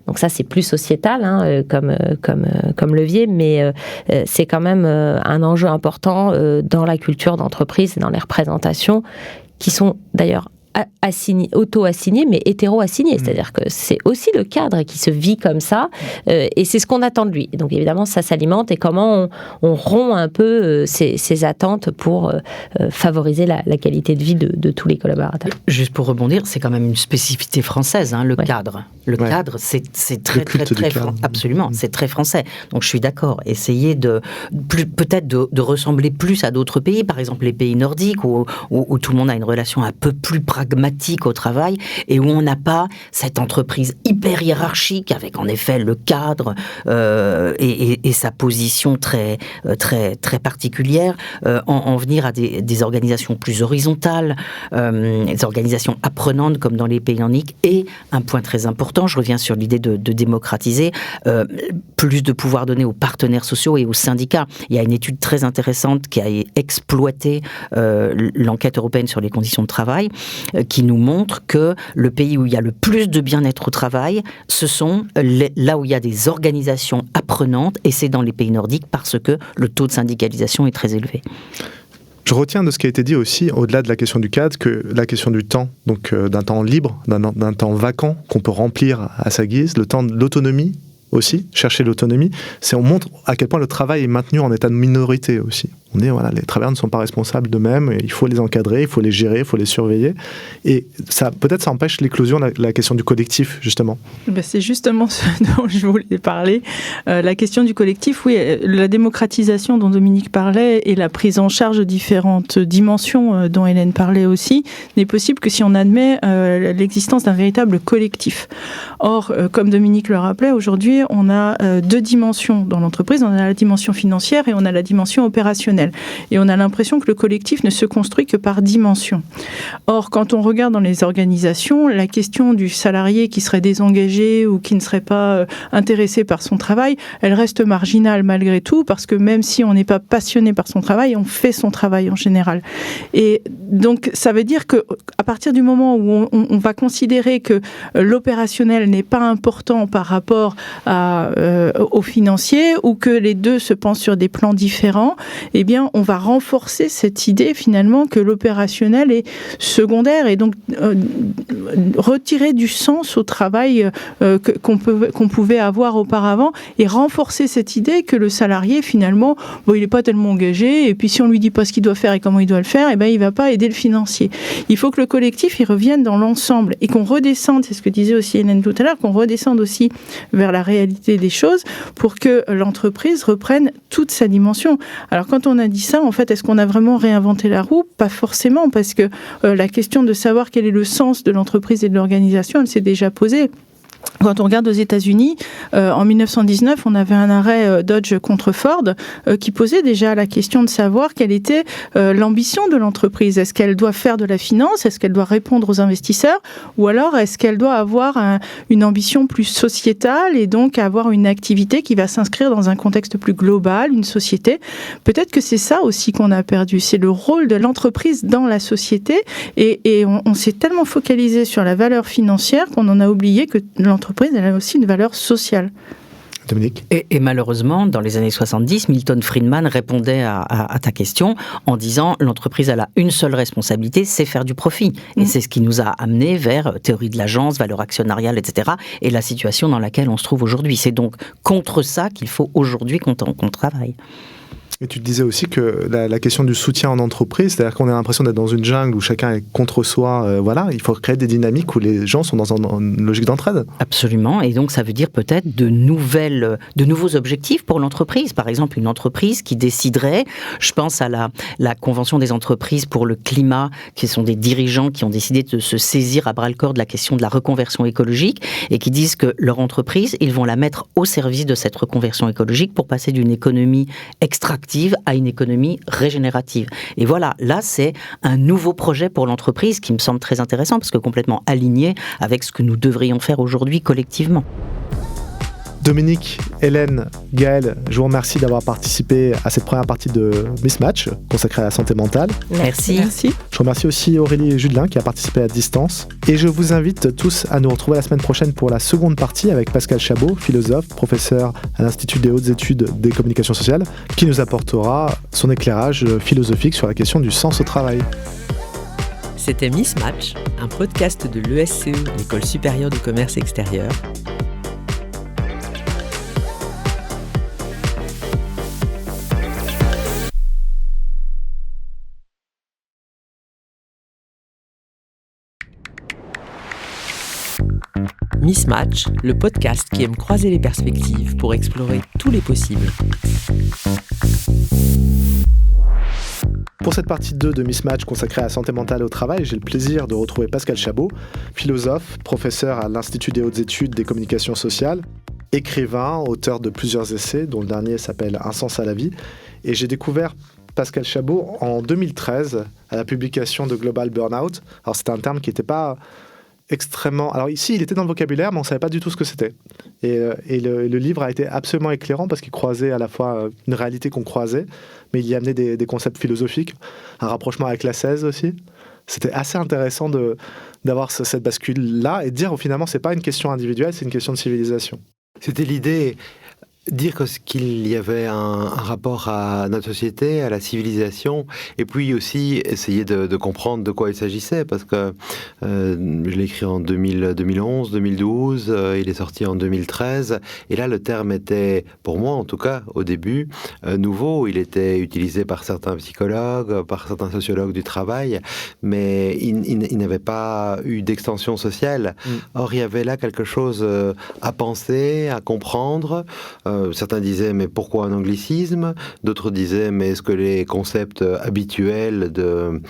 Donc ça, c'est plus sociétal comme levier, mais c'est quand même un enjeu important dans la culture d'entreprise et dans les représentations qui sont d'ailleurs auto-assigné, mais hétéro-assigné. C'est-à-dire que c'est aussi le cadre qui se vit comme ça, et c'est ce qu'on attend de lui. Donc évidemment, ça s'alimente, et comment on rompt un peu ces attentes pour favoriser la qualité de vie de tous les collaborateurs. Juste pour rebondir, c'est quand même une spécificité française, le cadre. Le cadre, c'est très absolument, c'est très français. Donc je suis d'accord. Essayer peut-être de ressembler plus à d'autres pays, par exemple les pays nordiques, où tout le monde a une relation un peu plus pragmatique au travail, et où on n'a pas cette entreprise hyper hiérarchique avec en effet le cadre et sa position très particulière, en venir à des organisations plus horizontales, des organisations apprenantes comme dans les pays nordiques, et un point très important, je reviens sur l'idée de démocratiser, plus de pouvoir donné aux partenaires sociaux et aux syndicats. Il y a une étude très intéressante qui a exploité l'enquête européenne sur les conditions de travail, qui nous montre que le pays où il y a le plus de bien-être au travail, ce sont là où il y a des organisations apprenantes, et c'est dans les pays nordiques parce que le taux de syndicalisation est très élevé. Je retiens de ce qui a été dit aussi, au-delà de la question du cadre, que la question du temps, donc d'un temps libre, d'un temps vacant qu'on peut remplir à sa guise, le temps de l'autonomie aussi, chercher l'autonomie, on montre à quel point le travail est maintenu en état de minorité aussi. On dit, les travailleurs ne sont pas responsables d'eux-mêmes, et il faut les encadrer, il faut les gérer, il faut les surveiller. Et peut-être ça empêche l'éclosion de la question du collectif, justement. C'est justement ce dont je voulais parler. La question du collectif, oui, la démocratisation dont Dominique parlait et la prise en charge de différentes dimensions dont Hélène parlait aussi, n'est possible que si on admet l'existence d'un véritable collectif. Or, comme Dominique le rappelait, aujourd'hui, on a deux dimensions dans l'entreprise. On a la dimension financière et on a la dimension opérationnelle. Et on a l'impression que le collectif ne se construit que par dimension. Or, quand on regarde dans les organisations, la question du salarié qui serait désengagé ou qui ne serait pas intéressé par son travail, elle reste marginale malgré tout, parce que même si on n'est pas passionné par son travail, on fait son travail en général. Et donc, ça veut dire qu'à partir du moment où on va considérer que l'opérationnel n'est pas important par rapport au financier, ou que les deux se pensent sur des plans différents, eh bien, bien, on va renforcer cette idée finalement que l'opérationnel est secondaire et donc retirer du sens au travail qu'on pouvait avoir auparavant et renforcer cette idée que le salarié finalement, il n'est pas tellement engagé et puis si on lui dit pas ce qu'il doit faire et comment il doit le faire, il va pas aider le financier. Il faut que le collectif il revienne dans l'ensemble et qu'on redescende, c'est ce que disait aussi Hélène tout à l'heure, qu'on redescende aussi vers la réalité des choses pour que l'entreprise reprenne toute sa dimension. Alors quand on a dit ça, en fait, est-ce qu'on a vraiment réinventé la roue ? Pas forcément, parce que la question de savoir quel est le sens de l'entreprise et de l'organisation, elle s'est déjà posée. Quand on regarde aux États-Unis, en 1919, on avait un arrêt Dodge contre Ford qui posait déjà la question de savoir quelle était l'ambition de l'entreprise. Est-ce qu'elle doit faire de la finance ? Est-ce qu'elle doit répondre aux investisseurs ? Ou alors est-ce qu'elle doit avoir une ambition plus sociétale et donc avoir une activité qui va s'inscrire dans un contexte plus global, une société ? Peut-être que c'est ça aussi qu'on a perdu. C'est le rôle de l'entreprise dans la société et on s'est tellement focalisé sur la valeur financière qu'on en a oublié que l'entreprise, elle a aussi une valeur sociale. Dominique ? Et malheureusement, dans les années 70, Milton Friedman répondait à ta question en disant l'entreprise elle a une seule responsabilité, c'est faire du profit. Et c'est ce qui nous a amené vers théorie de l'agence, valeur actionnariale, etc. et la situation dans laquelle on se trouve aujourd'hui. C'est donc contre ça qu'il faut aujourd'hui qu'on travaille. Et tu te disais aussi que la question du soutien en entreprise, c'est-à-dire qu'on a l'impression d'être dans une jungle où chacun est contre soi, il faut créer des dynamiques où les gens sont dans une logique d'entraide. Absolument, et donc ça veut dire peut-être de nouveaux objectifs pour l'entreprise. Par exemple, une entreprise qui déciderait, je pense à la Convention des entreprises pour le climat, qui sont des dirigeants qui ont décidé de se saisir à bras-le-corps de la question de la reconversion écologique et qui disent que leur entreprise, ils vont la mettre au service de cette reconversion écologique pour passer d'une économie extractive à une économie régénérative. Et voilà, là, c'est un nouveau projet pour l'entreprise qui me semble très intéressant parce que complètement aligné avec ce que nous devrions faire aujourd'hui collectivement. Dominique, Hélène, Gaëlle, je vous remercie d'avoir participé à cette première partie de Mismatch consacrée à la santé mentale. Merci. Je remercie aussi Aurélie Judelin qui a participé à distance. Et je vous invite tous à nous retrouver la semaine prochaine pour la seconde partie avec Pascal Chabot, philosophe, professeur à l'Institut des hautes études des communications sociales, qui nous apportera son éclairage philosophique sur la question du sens au travail. C'était Mismatch, un podcast de l'ESCE, l'École supérieure de commerce extérieur. Mismatch, le podcast qui aime croiser les perspectives pour explorer tous les possibles. Pour cette partie 2 de Mismatch consacrée à la santé mentale au travail, j'ai le plaisir de retrouver Pascal Chabot, philosophe, professeur à l'Institut des hautes études des communications sociales, écrivain, auteur de plusieurs essais, dont le dernier s'appelle Un sens à la vie. Et j'ai découvert Pascal Chabot en 2013 à la publication de Global Burnout. Alors c'était un terme qui n'était pas extrêmement... Alors ici, il était dans le vocabulaire, mais on ne savait pas du tout ce que c'était. Et le livre a été absolument éclairant parce qu'il croisait à la fois une réalité qu'on croisait, mais il y amenait des concepts philosophiques, un rapprochement avec la 16 aussi. C'était assez intéressant d'avoir cette bascule-là et de dire finalement, ce n'est pas une question individuelle, c'est une question de civilisation. C'était l'idée... Dire qu'il y avait un rapport à notre société, à la civilisation, et puis aussi essayer de comprendre de quoi il s'agissait, parce que je l'ai écrit en 2011, 2012, il est sorti en 2013, et là le terme était, pour moi en tout cas, au début, nouveau. Il était utilisé par certains psychologues, par certains sociologues du travail, mais il n'avait pas eu d'extension sociale. Or, il y avait là quelque chose à penser, à comprendre. Certains disaient, mais pourquoi un anglicisme ? D'autres disaient, mais est-ce que les concepts habituels de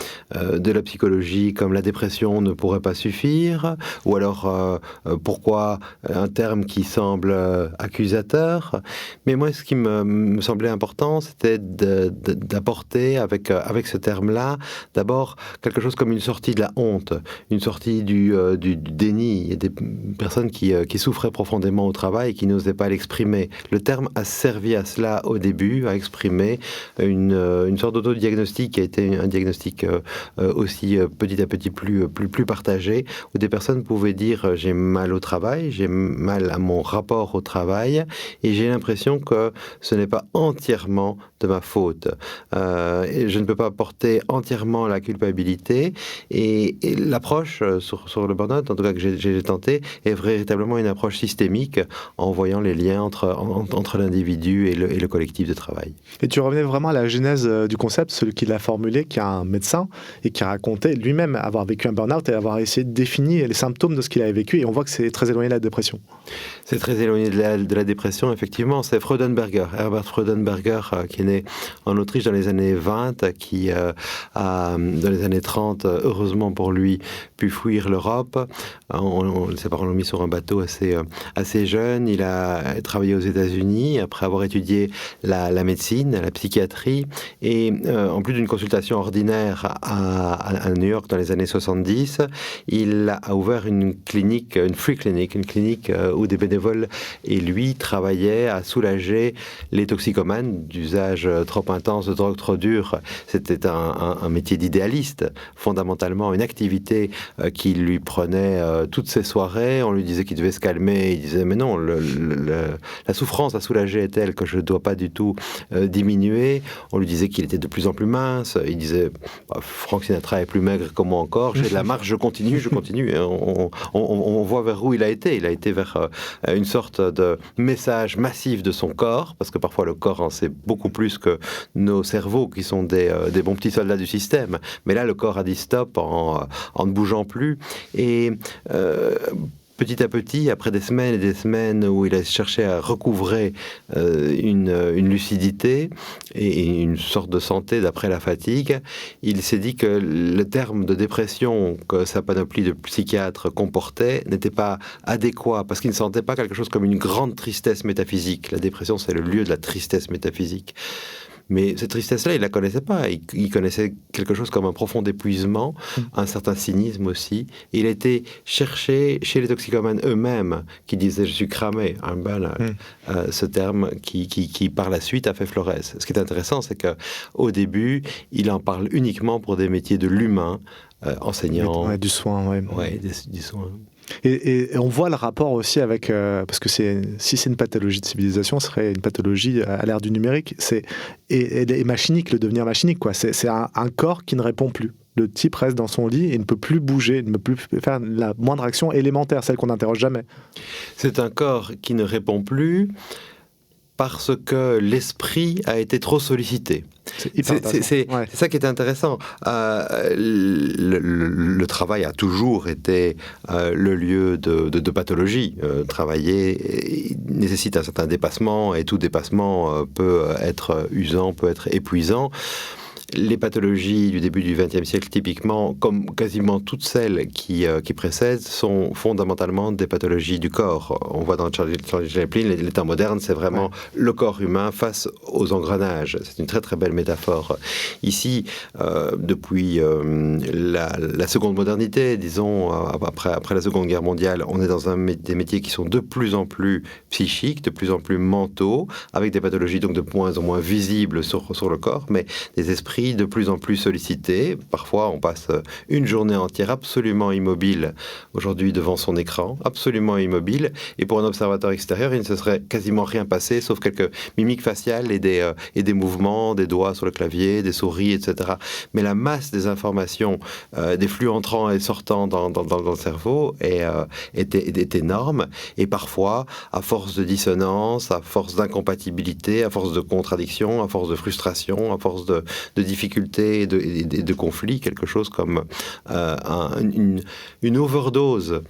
la psychologie, comme la dépression, ne pourraient pas suffire ? Ou alors, pourquoi un terme qui semble accusateur ? Mais moi, ce qui me semblait important, c'était d'apporter avec ce terme-là, d'abord, quelque chose comme une sortie de la honte, une sortie du déni. Il y a des personnes qui souffraient profondément au travail et qui n'osaient pas l'exprimer. Le terme a servi à cela au début, à exprimer une sorte d'autodiagnostic qui a été un diagnostic aussi petit à petit plus partagé, où des personnes pouvaient dire j'ai mal au travail, j'ai mal à mon rapport au travail, et j'ai l'impression que ce n'est pas entièrement de ma faute. Et je ne peux pas porter entièrement la culpabilité, et l'approche sur le burn-out, en tout cas que j'ai tenté, est véritablement une approche systémique en voyant les liens entre l'individu et le collectif de travail. Et tu revenais vraiment à la genèse du concept, celui qui l'a formulé, qui est un médecin, et qui racontait lui-même avoir vécu un burn-out et avoir essayé de définir les symptômes de ce qu'il avait vécu, et on voit que c'est très éloigné de la dépression. C'est très éloigné de la dépression, effectivement. C'est Freudenberger, Herbert Freudenberger, qui est né en Autriche dans les années 20, qui a, dans les années 30, heureusement pour lui, pu fuir l'Europe. Ses parents l'ont mis sur un bateau assez jeune. Il a travaillé aux États-Unis après avoir étudié la médecine, la psychiatrie, et en plus d'une consultation ordinaire à New York dans les années 70, il a ouvert une clinique, une free clinic, une clinique où des bénévoles et lui travaillaient à soulager les toxicomanes d'usage trop intense, de drogue trop dure. C'était un métier d'idéaliste, fondamentalement une activité qui lui prenait toutes ses soirées. On lui disait qu'il devait se calmer, il disait mais non, la souffrance à soulager est telle que je ne dois pas du tout diminuer. On lui disait qu'il était de plus en plus mince, il disait Frank Sinatra est plus maigre que moi encore, j'ai de la marge, je continue. Et on voit vers où il a été vers une sorte de message massif de son corps, parce que parfois le corps en sait beaucoup plus que nos cerveaux qui sont des bons petits soldats du système, mais là le corps a dit stop en ne bougeant plus, et petit à petit, après des semaines et des semaines où il a cherché à recouvrer une lucidité et une sorte de santé d'après la fatigue, il s'est dit que le terme de dépression que sa panoplie de psychiatres comportait n'était pas adéquat, parce qu'il ne sentait pas quelque chose comme une grande tristesse métaphysique. La dépression, c'est le lieu de la tristesse métaphysique. Mais cette tristesse-là, il ne la connaissait pas. Il connaissait quelque chose comme un profond épuisement, un certain cynisme aussi. Il a été cherché chez les toxicomanes eux-mêmes, qui disaient « je suis cramé », ce terme qui par la suite a fait florès. Ce qui est intéressant, c'est qu'au début, il en parle uniquement pour des métiers de l'humain, enseignant. Du soin, du soin. Et on voit le rapport aussi avec, parce que si c'est une pathologie de civilisation, ce serait une pathologie à l'ère du numérique. Elle est machinique, le devenir machinique, quoi. C'est un corps qui ne répond plus. Le type reste dans son lit et ne peut plus bouger, ne peut plus faire la moindre action élémentaire, celle qu'on n'interroge jamais. C'est un corps qui ne répond plus parce que l'esprit a été trop sollicité. C'est ça qui est intéressant. Le travail a toujours été le lieu de pathologie. Travailler nécessite un certain dépassement, et tout dépassement peut être usant, peut être épuisant. Les pathologies du début du XXe siècle, typiquement, comme quasiment toutes celles qui précèdent, sont fondamentalement des pathologies du corps. On voit dans Charlie Chaplin, l'état moderne, c'est vraiment le corps humain face aux engrenages. C'est une très très belle métaphore. Ici, depuis la seconde modernité, disons, après la Seconde Guerre mondiale, on est dans des métiers qui sont de plus en plus psychiques, de plus en plus mentaux, avec des pathologies donc de moins en moins visibles sur le corps, mais des esprits de plus en plus sollicités. Parfois, on passe une journée entière absolument immobile, aujourd'hui, devant son écran, absolument immobile, et pour un observateur extérieur, il ne se serait quasiment rien passé, sauf quelques mimiques faciales et des mouvements, des doigts sur le clavier, des souris, etc. Mais la masse des informations, des flux entrants et sortants dans le cerveau est énorme, et parfois, à force de dissonance, à force d'incompatibilité, à force de contradiction, à force de frustration, à force de difficultés et de conflits, quelque chose comme une overdose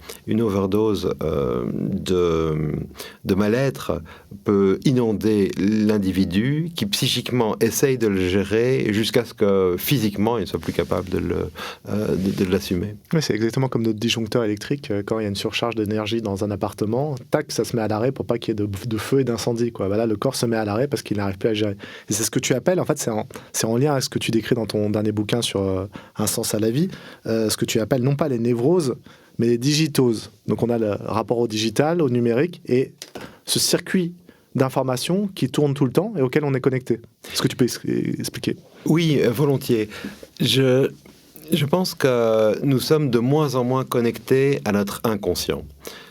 de mal-être peut inonder l'individu qui psychiquement essaye de le gérer jusqu'à ce que physiquement il ne soit plus capable de l'assumer. Oui, c'est exactement comme notre disjoncteur électrique. Quand il y a une surcharge d'énergie dans un appartement, tac, ça se met à l'arrêt pour pas qu'il y ait de feu et d'incendie, quoi. Là, le corps se met à l'arrêt parce qu'il n'arrive plus à gérer. Et c'est ce que tu appelles, en fait, c'est en lien avec ce que tu décris dans ton dernier bouquin sur un sens à la vie, ce que tu appelles non pas les névroses, mais les digitoses. Donc on a le rapport au digital, au numérique, et ce circuit d'informations qui tournent tout le temps et auxquelles on est connecté. Est-ce que tu peux expliquer ? Oui, volontiers. Je pense que nous sommes de moins en moins connectés à notre inconscient.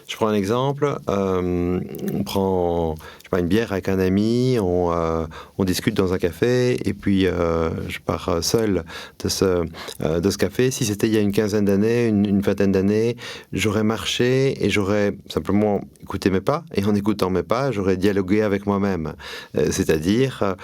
Je prends un exemple, on prend une bière avec un ami, on discute dans un café, et puis je pars seul de ce café. Si c'était il y a une quinzaine d'années, une vingtaine d'années, j'aurais marché et j'aurais simplement écouté mes pas, et en écoutant mes pas, j'aurais dialogué avec moi-même. C'est-à-dire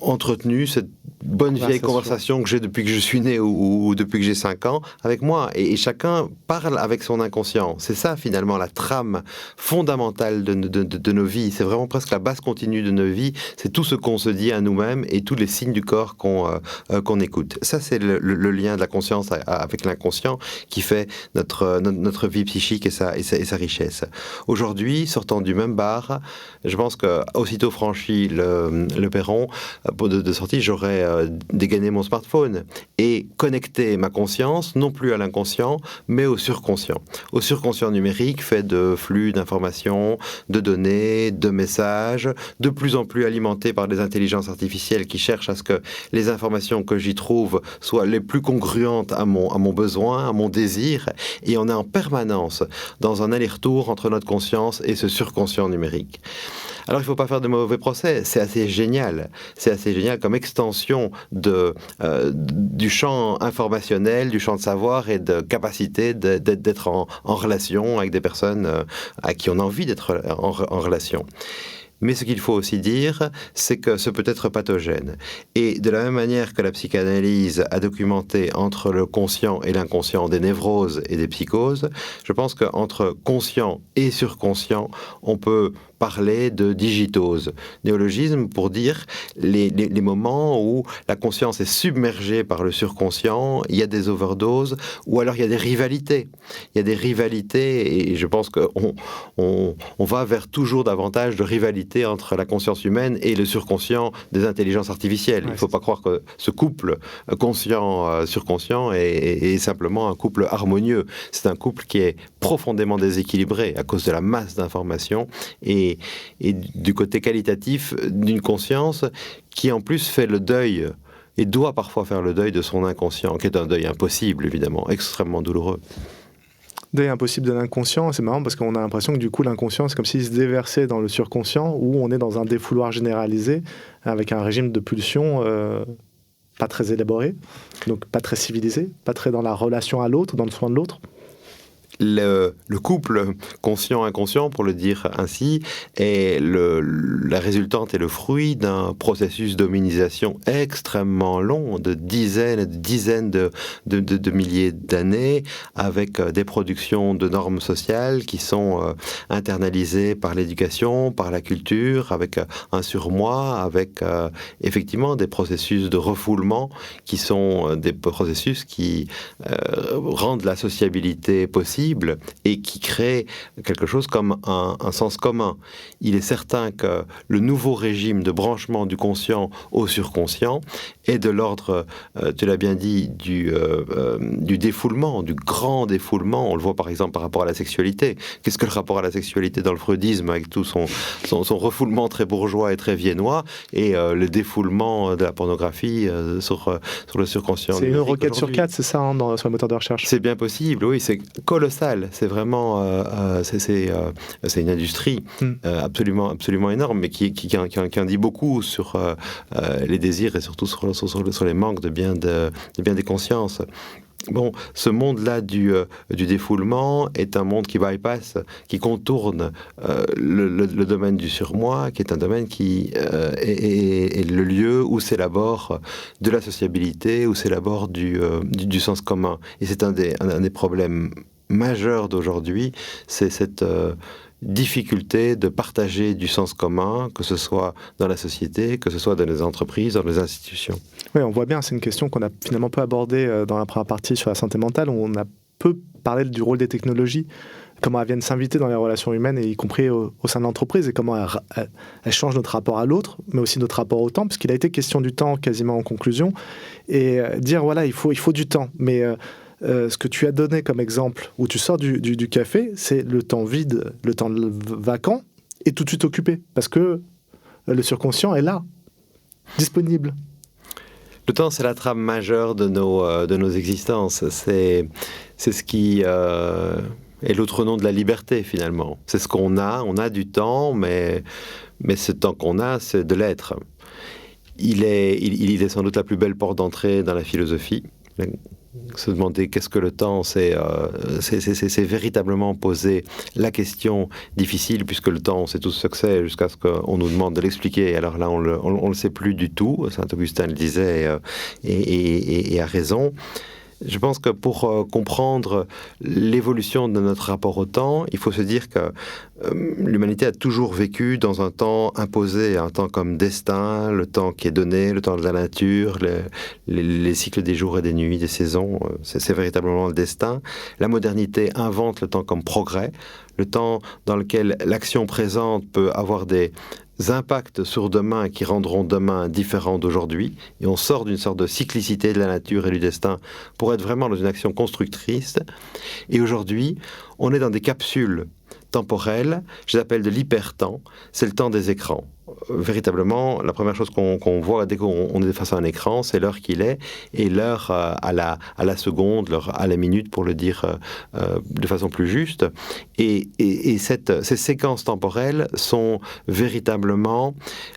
entretenu cette bonne vieille conversation que j'ai depuis que je suis né ou depuis que j'ai 5 ans avec moi. Et chacun parle avec son inconscient. C'est ça, finalement, la trame fondamentale de nos vies. C'est vraiment presque la base continue de nos vies. C'est tout ce qu'on se dit à nous-mêmes et tous les signes du corps qu'on écoute. Ça, c'est le lien de la conscience avec l'inconscient qui fait notre vie psychique et sa richesse. Aujourd'hui, sortant du même bar, je pense qu'aussitôt franchi le perron de sortie, j'aurais dégainé mon smartphone et connecté ma conscience, non plus à l'inconscient, mais au surconscient. Au surconscient numérique, fait de flux d'informations, de données, de messages, de plus en plus alimenté par des intelligences artificielles qui cherchent à ce que les informations que j'y trouve soient les plus congruentes à mon besoin, à mon désir, et on est en permanence dans un aller-retour entre notre conscience et ce surconscient numérique. Alors il ne faut pas faire de mauvais procès, c'est assez génial comme extension du champ informationnel, du champ de savoir et de capacité d'être en relation avec des personnes à qui on a envie d'être en relation. Mais ce qu'il faut aussi dire, c'est que ce peut être pathogène. Et de la même manière que la psychanalyse a documenté entre le conscient et l'inconscient des névroses et des psychoses, je pense qu'entre conscient et surconscient, on peut parler de digitose, néologisme pour dire les moments où la conscience est submergée par le surconscient, il y a des overdoses, ou alors il y a des rivalités. Il y a des rivalités, et je pense qu'on va vers toujours davantage de rivalités entre la conscience humaine et le surconscient des intelligences artificielles. Il ne faut pas croire que ce couple conscient-surconscient est simplement un couple harmonieux. C'est un couple qui est profondément déséquilibré à cause de la masse d'informations et du côté qualitatif d'une conscience qui en plus fait le deuil et doit parfois faire le deuil de son inconscient, qui est un deuil impossible évidemment, extrêmement douloureux. Deuil impossible de l'inconscient, c'est marrant parce qu'on a l'impression que du coup l'inconscient c'est comme s'il se déversait dans le surconscient où on est dans un défouloir généralisé avec un régime de pulsion pas très élaboré, donc pas très civilisé, pas très dans la relation à l'autre, dans le soin de l'autre. Le couple conscient-inconscient, pour le dire ainsi, est la résultante et le fruit d'un processus d'hominisation extrêmement long, de dizaines de milliers d'années, avec des productions de normes sociales qui sont internalisées par l'éducation, par la culture, avec un surmoi, avec effectivement des processus de refoulement qui sont des processus qui rendent la sociabilité possible et qui crée quelque chose comme un sens commun. Il est certain que le nouveau régime de branchement du conscient au surconscient est de l'ordre, tu l'as bien dit, du défoulement, du grand défoulement. On le voit par exemple par rapport à la sexualité. Qu'est-ce que le rapport à la sexualité dans le freudisme avec tout son refoulement très bourgeois et très viennois et le défoulement de la pornographie sur le surconscient. C'est une requête sur 4, c'est ça, sur le moteur de recherche? C'est bien possible, oui, c'est colossal. C'est vraiment c'est une industrie absolument énorme, mais qui en dit beaucoup sur les désirs et surtout sur les manques de bien des consciences. Bon, ce monde-là du défoulement est un monde qui bypass, qui contourne le domaine du surmoi, qui est un domaine qui est le lieu où s'élabore de la sociabilité, où s'élabore du sens commun. Et c'est un des problèmes majeurs d'aujourd'hui, c'est cette difficulté de partager du sens commun, que ce soit dans la société, que ce soit dans les entreprises, dans les institutions. Oui, on voit bien, c'est une question qu'on a finalement peu abordée dans la première partie sur la santé mentale, où on a peu parlé du rôle des technologies, comment elles viennent s'inviter dans les relations humaines, et y compris au sein de l'entreprise, et comment elles changent notre rapport à l'autre, mais aussi notre rapport au temps, puisqu'il a été question du temps quasiment en conclusion, et dire, voilà, il faut du temps, mais... ce que tu as donné comme exemple, où tu sors du café, c'est le temps vide, le temps vacant, est tout de suite occupé, parce que le surconscient est là, disponible. Le temps, c'est la trame majeure de nos existences. C'est ce qui est l'autre nom de la liberté, finalement. C'est ce qu'on a. On a du temps, mais ce temps qu'on a, c'est de l'être. Il est sans doute la plus belle porte d'entrée dans la philosophie. Se demander qu'est-ce que le temps, c'est véritablement poser la question difficile, puisque le temps, on sait tous ce que c'est, jusqu'à ce qu'on nous demande de l'expliquer. Et alors là, on le sait plus du tout. Saint-Augustin le disait et a raison. Je pense que pour comprendre l'évolution de notre rapport au temps, il faut se dire que l'humanité a toujours vécu dans un temps imposé, un temps comme destin, le temps qui est donné, le temps de la nature, les cycles des jours et des nuits, des saisons, c'est véritablement le destin. La modernité invente le temps comme progrès, le temps dans lequel l'action présente peut avoir des impacts sur demain qui rendront demain différent d'aujourd'hui, et on sort d'une sorte de cyclicité de la nature et du destin pour être vraiment dans une action constructrice. Et aujourd'hui, on est dans des capsules temporelles, je les appelle de l'hypertemps, c'est le temps des écrans. Véritablement, la première chose qu'on voit dès qu'on est face à un écran, c'est l'heure qu'il est, et l'heure à la seconde, l'heure à la minute, pour le dire de façon plus juste. Et ces séquences temporelles sont véritablement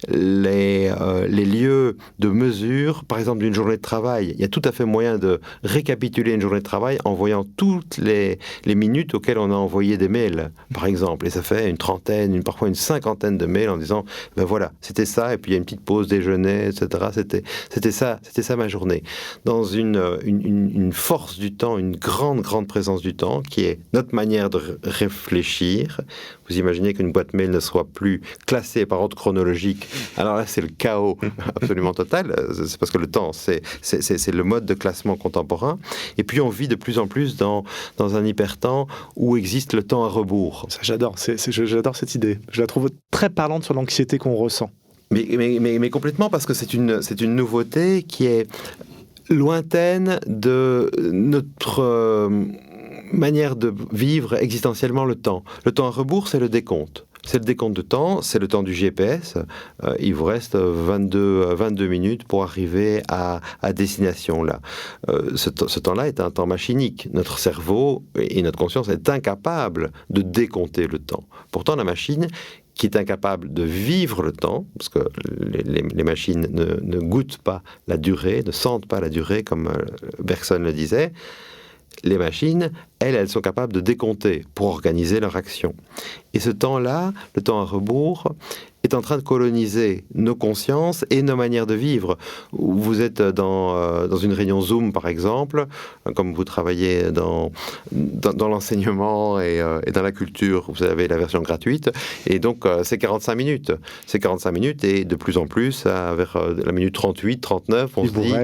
les lieux de mesure, par exemple, d'une journée de travail. Il y a tout à fait moyen de récapituler une journée de travail en voyant toutes les minutes auxquelles on a envoyé des mails, par exemple. Et ça fait une trentaine, parfois une cinquantaine de mails en disant ben voilà, c'était ça, et puis il y a une petite pause déjeuner, etc. C'était ça ma journée. Dans une force du temps, une grande présence du temps, qui est notre manière de réfléchir. Vous imaginez qu'une boîte mail ne soit plus classée par ordre chronologique. Alors là, c'est le chaos absolument total. C'est parce que le temps, c'est le mode de classement contemporain. Et puis, on vit de plus en plus dans un hypertemps où existe le temps à rebours. Ça, j'adore. J'adore cette idée. Je la trouve très parlante sur l'anxiété qu'on ressent. Mais complètement, parce que c'est une nouveauté qui est lointaine de notre manière de vivre existentiellement le temps. Le temps à rebours, c'est le décompte. C'est le décompte de temps, c'est le temps du GPS. Il vous reste 22 minutes pour arriver à destination. Là. Ce temps-là est un temps machinique. Notre cerveau et notre conscience est incapable de décompter le temps. Pourtant, la machine, qui est incapable de vivre le temps, parce que les machines ne goûtent pas la durée, ne sentent pas la durée, comme Bergson le disait, les machines, elles sont capables de décompter pour organiser leur action. Et ce temps-là, le temps à rebours, est en train de coloniser nos consciences et nos manières de vivre. Vous êtes dans une réunion Zoom, par exemple, comme vous travaillez dans l'enseignement et dans la culture, vous avez la version gratuite, et donc c'est 45 minutes. C'est 45 minutes, et de plus en plus, vers la minute 38, 39, on se dit,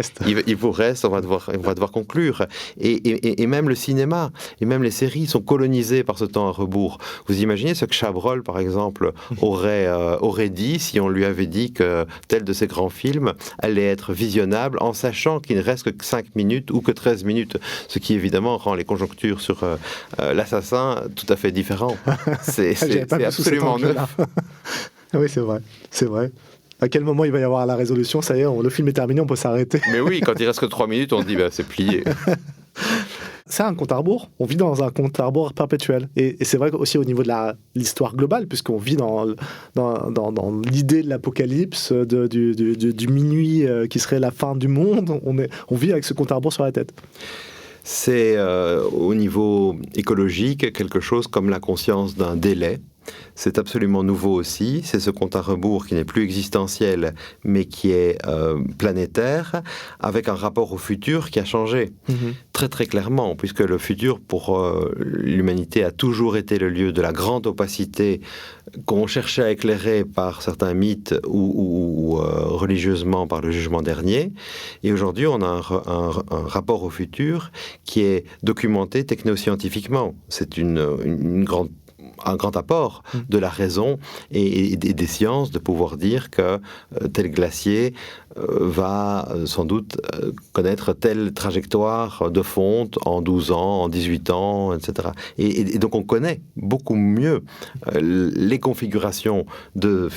il vous reste, on va devoir conclure. Et même le cinéma, et même les séries sont colonisées par ce temps à rebours. Vous imaginez ce que Chabrol, par exemple, aurait dit si on lui avait dit que tel de ses grands films allait être visionnable en sachant qu'il ne reste que 5 minutes ou que 13 minutes, ce qui évidemment rend les conjonctures sur l'assassin tout à fait différents. C'est absolument neuf. Oui, c'est vrai. À quel moment il va y avoir la résolution? Ça y est, le film est terminé, on peut s'arrêter. Mais oui, quand il reste que 3 minutes, on se dit c'est plié. C'est un compte à rebours. On vit dans un compte à rebours perpétuel. Et c'est vrai aussi au niveau de l'histoire globale, puisqu'on vit dans l'idée de l'apocalypse, du minuit qui serait la fin du monde. On vit avec ce compte à rebours sur la tête. C'est au niveau écologique quelque chose comme la conscience d'un délai. C'est absolument nouveau aussi, c'est ce compte à rebours qui n'est plus existentiel, mais qui est planétaire, avec un rapport au futur qui a changé, très très clairement, puisque le futur pour l'humanité a toujours été le lieu de la grande opacité qu'on cherchait à éclairer par certains mythes ou religieusement par le jugement dernier. Et aujourd'hui, on a un rapport au futur qui est documenté technoscientifiquement. C'est une grande un grand apport de la raison et des sciences de pouvoir dire que tel glacier va sans doute connaître telle trajectoire de fonte en 12 ans, en 18 ans, etc. Et donc on connaît beaucoup mieux les configurations de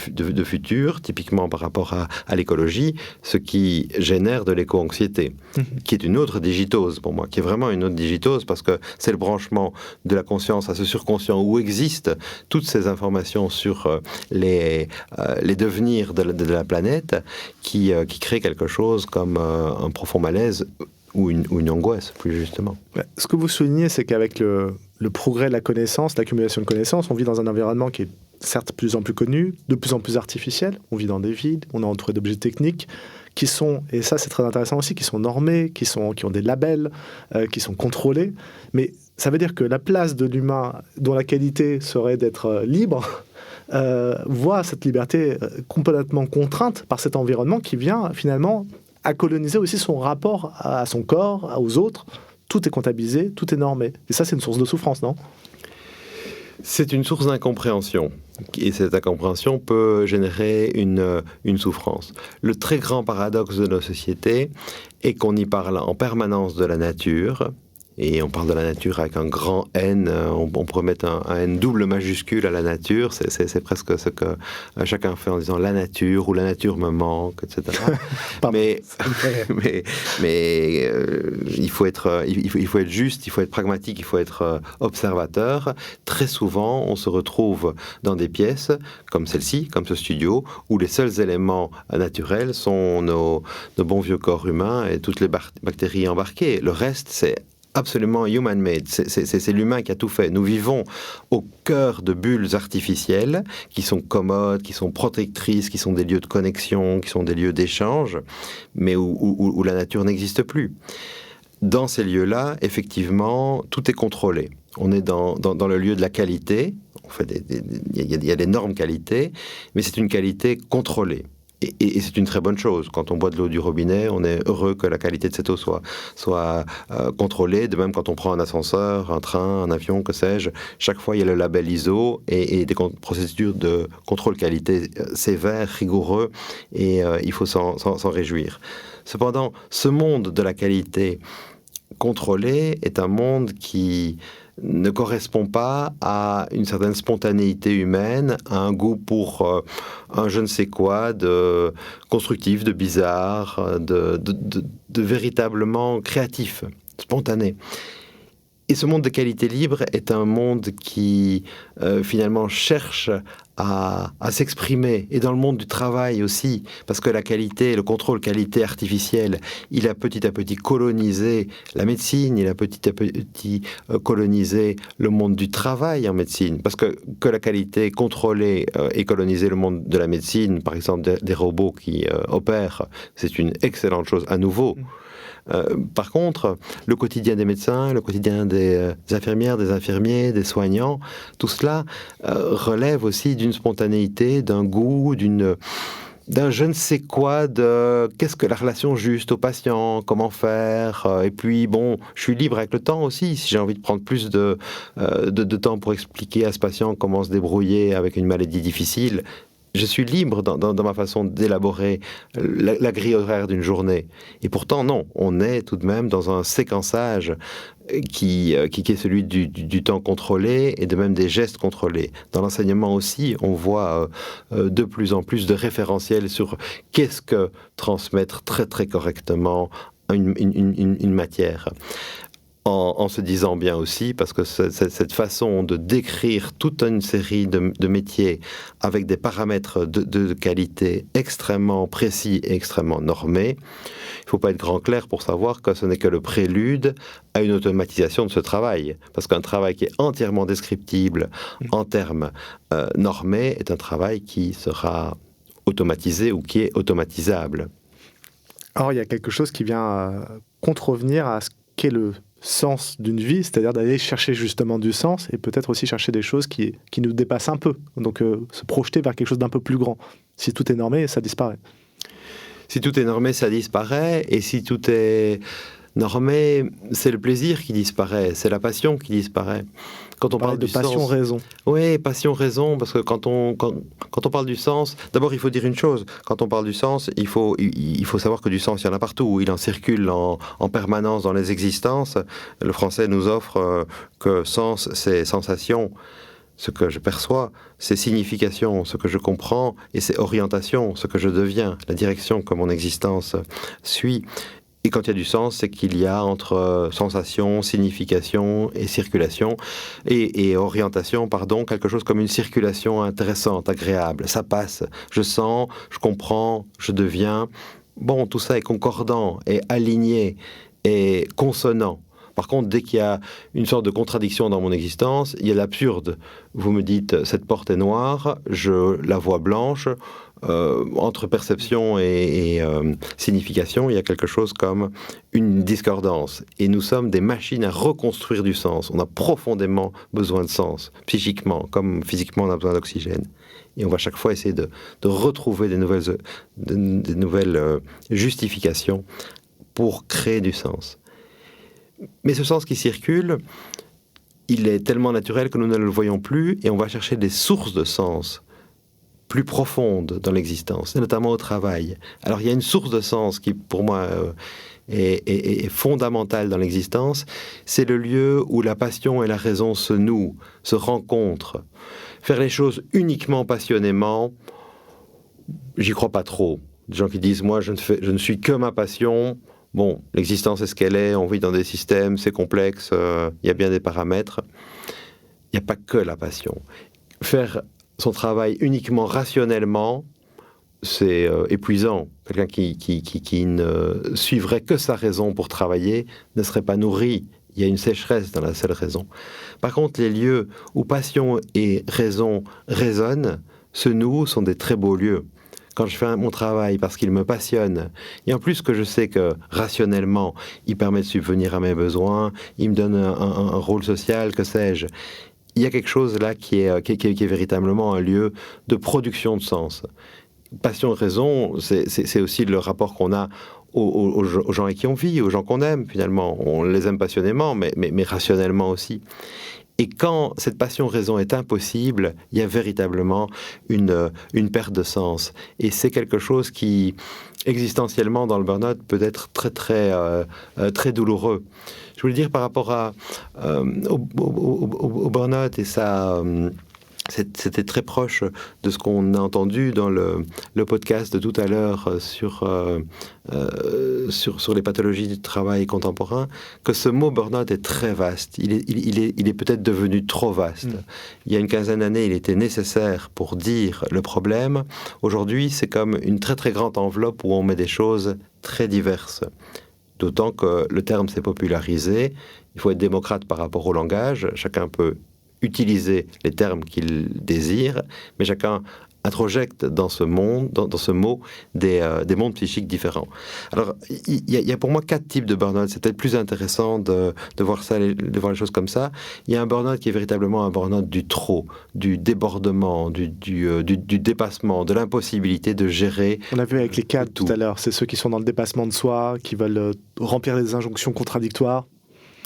futur, typiquement par rapport à l'écologie, ce qui génère de l'éco-anxiété, qui est une autre digitose pour moi, qui est vraiment une autre digitose, parce que c'est le branchement de la conscience à ce surconscient où existent toutes ces informations sur les devenirs de la planète qui crée quelque chose comme un profond malaise ou une angoisse, plus justement. Ce que vous soulignez, c'est qu'avec le progrès de la connaissance, l'accumulation de connaissances, on vit dans un environnement qui est certes de plus en plus connu, de plus en plus artificiel. On vit dans des villes, on est entouré d'objets techniques qui sont, et ça c'est très intéressant aussi, qui sont normés, qui ont des labels, qui sont contrôlés. Mais ça veut dire que la place de l'humain, dont la qualité serait d'être libre, voit cette liberté complètement contrainte par cet environnement qui vient finalement à coloniser aussi son rapport à son corps, aux autres. Tout est comptabilisé, tout est normé. Et ça, c'est une source de souffrance, non ? C'est une source d'incompréhension. Et cette incompréhension peut générer une souffrance. Le très grand paradoxe de nos sociétés est qu'on y parle en permanence de la nature. Et on parle de la nature avec un grand N, on pourrait mettre un N double majuscule à la nature, c'est presque ce que chacun fait en disant la nature ou la nature me manque, etc. mais il faut être juste, il faut être pragmatique, il faut être observateur. Très souvent, on se retrouve dans des pièces comme celle-ci, comme ce studio, où les seuls éléments naturels sont nos bons vieux corps humains et toutes les bactéries embarquées. Le reste, c'est absolument human-made, c'est l'humain qui a tout fait. Nous vivons au cœur de bulles artificielles qui sont commodes, qui sont protectrices, qui sont des lieux de connexion, qui sont des lieux d'échange, mais où la nature n'existe plus. Dans ces lieux-là, effectivement, tout est contrôlé. On est dans le lieu de la qualité, il y a des normes qualité, mais c'est une qualité contrôlée. Et c'est une très bonne chose. Quand on boit de l'eau du robinet, on est heureux que la qualité de cette eau soit contrôlée. De même, quand on prend un ascenseur, un train, un avion, que sais-je, chaque fois il y a le label ISO et des procédures de contrôle qualité sévères, rigoureux, et il faut s'en réjouir. Cependant, ce monde de la qualité contrôlée est un monde qui ne correspond pas à une certaine spontanéité humaine, à un goût pour un je ne sais quoi de constructif, de bizarre, de véritablement créatif, spontané. Et ce monde de qualité libre est un monde qui finalement cherche à s'exprimer, et dans le monde du travail aussi, parce que la qualité, le contrôle qualité artificielle, il a petit à petit colonisé la médecine, il a petit à petit colonisé le monde du travail en médecine, parce que la qualité contrôlée et colonisé le monde de la médecine, par exemple des robots qui opèrent, c'est une excellente chose à nouveau. Par contre, le quotidien des médecins, le quotidien des infirmières, des infirmiers, des soignants, tout cela relève aussi d'une spontanéité, d'un goût, d'un je ne sais quoi, de qu'est-ce que la relation juste au patient, comment faire, et puis bon, je suis libre avec le temps aussi, si j'ai envie de prendre plus de temps pour expliquer à ce patient comment se débrouiller avec une maladie difficile. Je suis libre dans ma façon d'élaborer la grille horaire d'une journée. Et pourtant, non, on est tout de même dans un séquençage qui est celui du temps contrôlé et de même des gestes contrôlés. Dans l'enseignement aussi, on voit de plus en plus de référentiels sur qu'est-ce que transmettre très très correctement une matière. En se disant bien aussi, parce que cette façon de décrire toute une série de métiers avec des paramètres de qualité extrêmement précis et extrêmement normés, il ne faut pas être grand clair pour savoir que ce n'est que le prélude à une automatisation de ce travail. Parce qu'un travail qui est entièrement descriptible en termes normés est un travail qui sera automatisé ou qui est automatisable. Or, il y a quelque chose qui vient contrevenir à ce qu'est le sens d'une vie, c'est-à-dire d'aller chercher justement du sens et peut-être aussi chercher des choses qui nous dépassent un peu. Donc se projeter vers quelque chose d'un peu plus grand. Si tout est normé, ça disparaît. Si tout est normé, ça disparaît. Et si tout est normé, c'est le plaisir qui disparaît, c'est la passion qui disparaît. Quand on parle de du passion-raison. Oui, passion-raison, parce que quand on parle du sens, d'abord il faut dire une chose, quand on parle du sens, il faut savoir que du sens, il y en a partout, il en circule en permanence dans les existences. Le français nous offre que sens, c'est sensation, ce que je perçois, c'est signification, ce que je comprends, et c'est orientation, ce que je deviens, la direction que mon existence suit. Et quand il y a du sens, c'est qu'il y a entre sensation, signification et circulation, et orientation, pardon, quelque chose comme une circulation intéressante, agréable. Ça passe, je sens, je comprends, je deviens. Bon, tout ça est concordant, est aligné, est consonant. Par contre, dès qu'il y a une sorte de contradiction dans mon existence, il y a l'absurde. Vous me dites, cette porte est noire, je la vois blanche. Entre perception et signification, il y a quelque chose comme une discordance. Et nous sommes des machines à reconstruire du sens. On a profondément besoin de sens, psychiquement, comme physiquement on a besoin d'oxygène. Et on va chaque fois essayer de retrouver des nouvelles justifications pour créer du sens. Mais ce sens qui circule, il est tellement naturel que nous ne le voyons plus, et on va chercher des sources de sens plus profondes dans l'existence, et notamment au travail. Alors il y a une source de sens qui, pour moi, est fondamentale dans l'existence, c'est le lieu où la passion et la raison se nouent, se rencontrent. Faire les choses uniquement passionnément, j'y crois pas trop. Des gens qui disent, moi je ne suis que ma passion. Bon, l'existence est ce qu'elle est, on vit dans des systèmes, c'est complexe, il y a bien des paramètres. Il n'y a pas que la passion. Faire son travail uniquement rationnellement, c'est épuisant. Quelqu'un qui ne suivrait que sa raison pour travailler ne serait pas nourri. Il y a une sécheresse dans la seule raison. Par contre, les lieux où passion et raison résonnent, se nouent, sont des très beaux lieux. Quand je fais mon travail parce qu'il me passionne, et en plus que je sais que rationnellement, il permet de subvenir à mes besoins, il me donne un rôle social, que sais-je, il y a quelque chose là qui est véritablement un lieu de production de sens. Passion et raison, c'est aussi le rapport qu'on a aux gens avec qui on vit, aux gens qu'on aime finalement. On les aime passionnément, mais rationnellement aussi. Et quand cette passion-raison est impossible, il y a véritablement une perte de sens. Et c'est quelque chose qui, existentiellement, dans le burn-out, peut être très douloureux. Je voulais dire par rapport au burn-out, et ça... C'était très proche de ce qu'on a entendu dans le podcast de tout à l'heure sur les pathologies du travail contemporain, que ce mot burn-out est très vaste. Il est peut-être devenu trop vaste. Il y a une quinzaine d'années, il était nécessaire pour dire le problème. Aujourd'hui, c'est comme une très très grande enveloppe où on met des choses très diverses. D'autant que le terme s'est popularisé. Il faut être démocrate par rapport au langage. Chacun peut utiliser les termes qu'il désire, mais chacun introjecte dans ce monde, dans ce mot, des mondes psychiques différents. Alors, il y a pour moi 4 types de burn-out. C'est peut-être plus intéressant de voir de voir les choses comme ça. Il y a un burn-out qui est véritablement un burn-out du trop, du débordement, du dépassement, de l'impossibilité de gérer. On a vu avec les 4 tout à l'heure, c'est ceux qui sont dans le dépassement de soi, qui veulent remplir des injonctions contradictoires.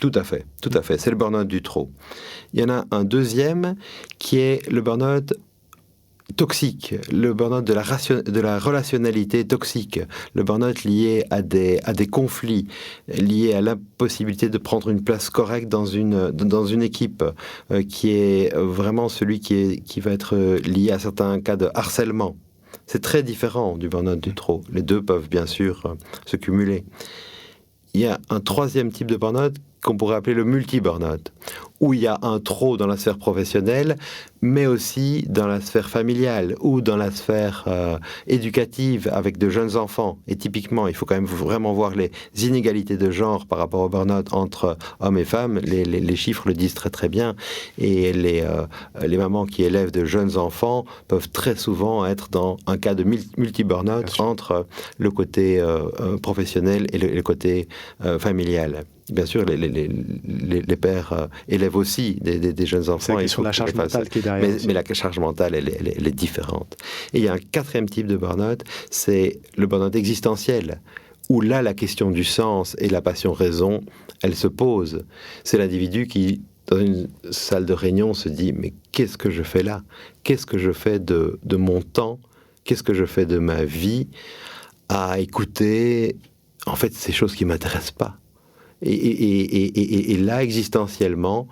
Tout à fait. C'est le burn-out du trop. Il y en a un deuxième qui est le burn-out toxique, le burn-out de la relationnalité toxique, le burn-out lié à des conflits, lié à l'impossibilité de prendre une place correcte dans une équipe, qui est vraiment celui qui va être lié à certains cas de harcèlement. C'est très différent du burn-out du trop. Les deux peuvent bien sûr se cumuler. Il y a un troisième type de burn-out qu'on pourrait appeler le multi-burnout, où il y a un trop dans la sphère professionnelle, mais aussi dans la sphère familiale ou dans la sphère éducative avec de jeunes enfants. Et typiquement, il faut quand même vraiment voir les inégalités de genre par rapport au burn-out entre hommes et femmes. Les chiffres le disent très très bien. Et les mamans qui élèvent de jeunes enfants peuvent très souvent être dans un cas de multi-burnout entre le côté professionnel et le côté familial. Bien sûr, les pères élèvent aussi des jeunes enfants. C'est sur la charge mentale qui est derrière. Mais la charge mentale, elle est différente. Et il y a un quatrième type de burn-out, c'est le burn-out existentiel, où là, la question du sens et la passion-raison, elle se pose. C'est l'individu qui, dans une salle de réunion, se dit « mais qu'est-ce que je fais là ? Qu'est-ce que je fais de mon temps ? Qu'est-ce que je fais de ma vie à écouter, en fait, ces choses qui ne m'intéressent pas ?» Et là, existentiellement,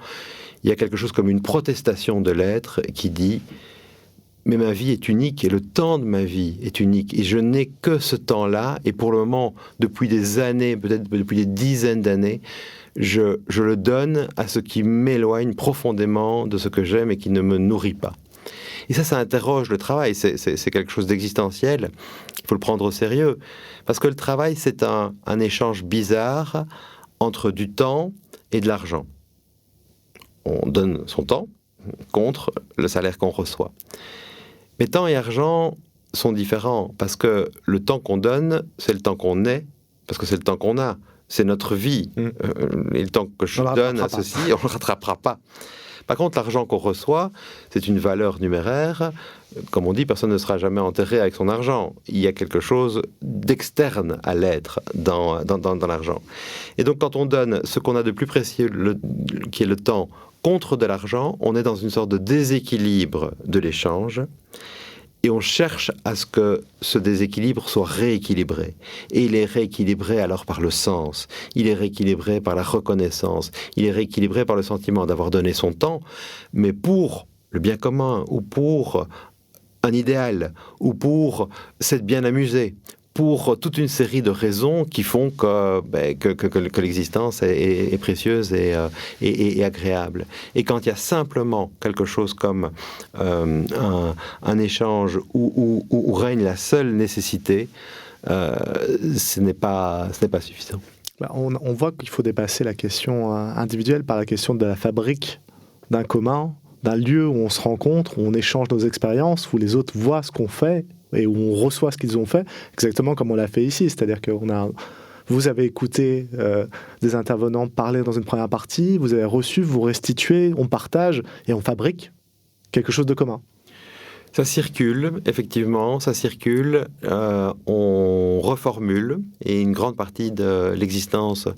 il y a quelque chose comme une protestation de l'être qui dit « mais ma vie est unique et le temps de ma vie est unique et je n'ai que ce temps-là et pour le moment, depuis des années, peut-être depuis des dizaines d'années, je le donne à ce qui m'éloigne profondément de ce que j'aime et qui ne me nourrit pas. » Et ça interroge le travail, c'est quelque chose d'existentiel, il faut le prendre au sérieux, parce que le travail, c'est un échange bizarre entre du temps et de l'argent. On donne son temps contre le salaire qu'on reçoit. Mais temps et argent sont différents, parce que le temps qu'on donne, c'est le temps qu'on est, parce que c'est le temps qu'on a, c'est notre vie. Et le temps que je donne à ceci, on ne le rattrapera pas. Par contre, l'argent qu'on reçoit, c'est une valeur numéraire. Comme on dit, personne ne sera jamais enterré avec son argent. Il y a quelque chose d'externe à l'être dans l'argent. Et donc, quand on donne ce qu'on a de plus précieux, qui est le temps, contre de l'argent, on est dans une sorte de déséquilibre de l'échange. Et on cherche à ce que ce déséquilibre soit rééquilibré. Et il est rééquilibré alors par le sens, il est rééquilibré par la reconnaissance, il est rééquilibré par le sentiment d'avoir donné son temps, mais pour le bien commun, ou pour un idéal, ou pour s'être bien amusé, pour toute une série de raisons qui font que l'existence est précieuse et agréable. Et quand il y a simplement quelque chose comme un échange où règne la seule nécessité, ce n'est pas suffisant. On voit qu'il faut dépasser la question individuelle par la question de la fabrique d'un commun, d'un lieu où on se rencontre, où on échange nos expériences, où les autres voient ce qu'on fait et où on reçoit ce qu'ils ont fait, exactement comme on l'a fait ici. C'est-à-dire que vous avez écouté des intervenants parler dans une première partie, vous avez reçu, vous restituez, on partage et on fabrique quelque chose de commun. Ça circule, effectivement, ça circule, on reformule, et une grande partie de l'existence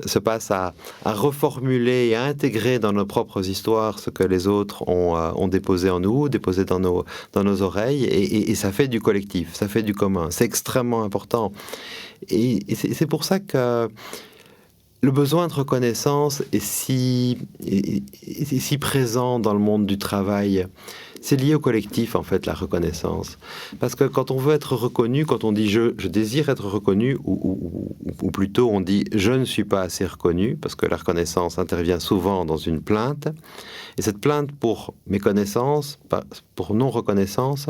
se passe à reformuler et à intégrer dans nos propres histoires ce que les autres ont déposé en nous, déposé dans nos oreilles, et ça fait du collectif, ça fait du commun. C'est extrêmement important. Et c'est pour ça que le besoin de reconnaissance est si présent dans le monde du travail. C'est lié au collectif, en fait, la reconnaissance. Parce que quand on veut être reconnu, quand on dit « je désire être reconnu », ou plutôt on dit « je ne suis pas assez reconnu », parce que la reconnaissance intervient souvent dans une plainte, et cette plainte pour méconnaissance, pour non-reconnaissance,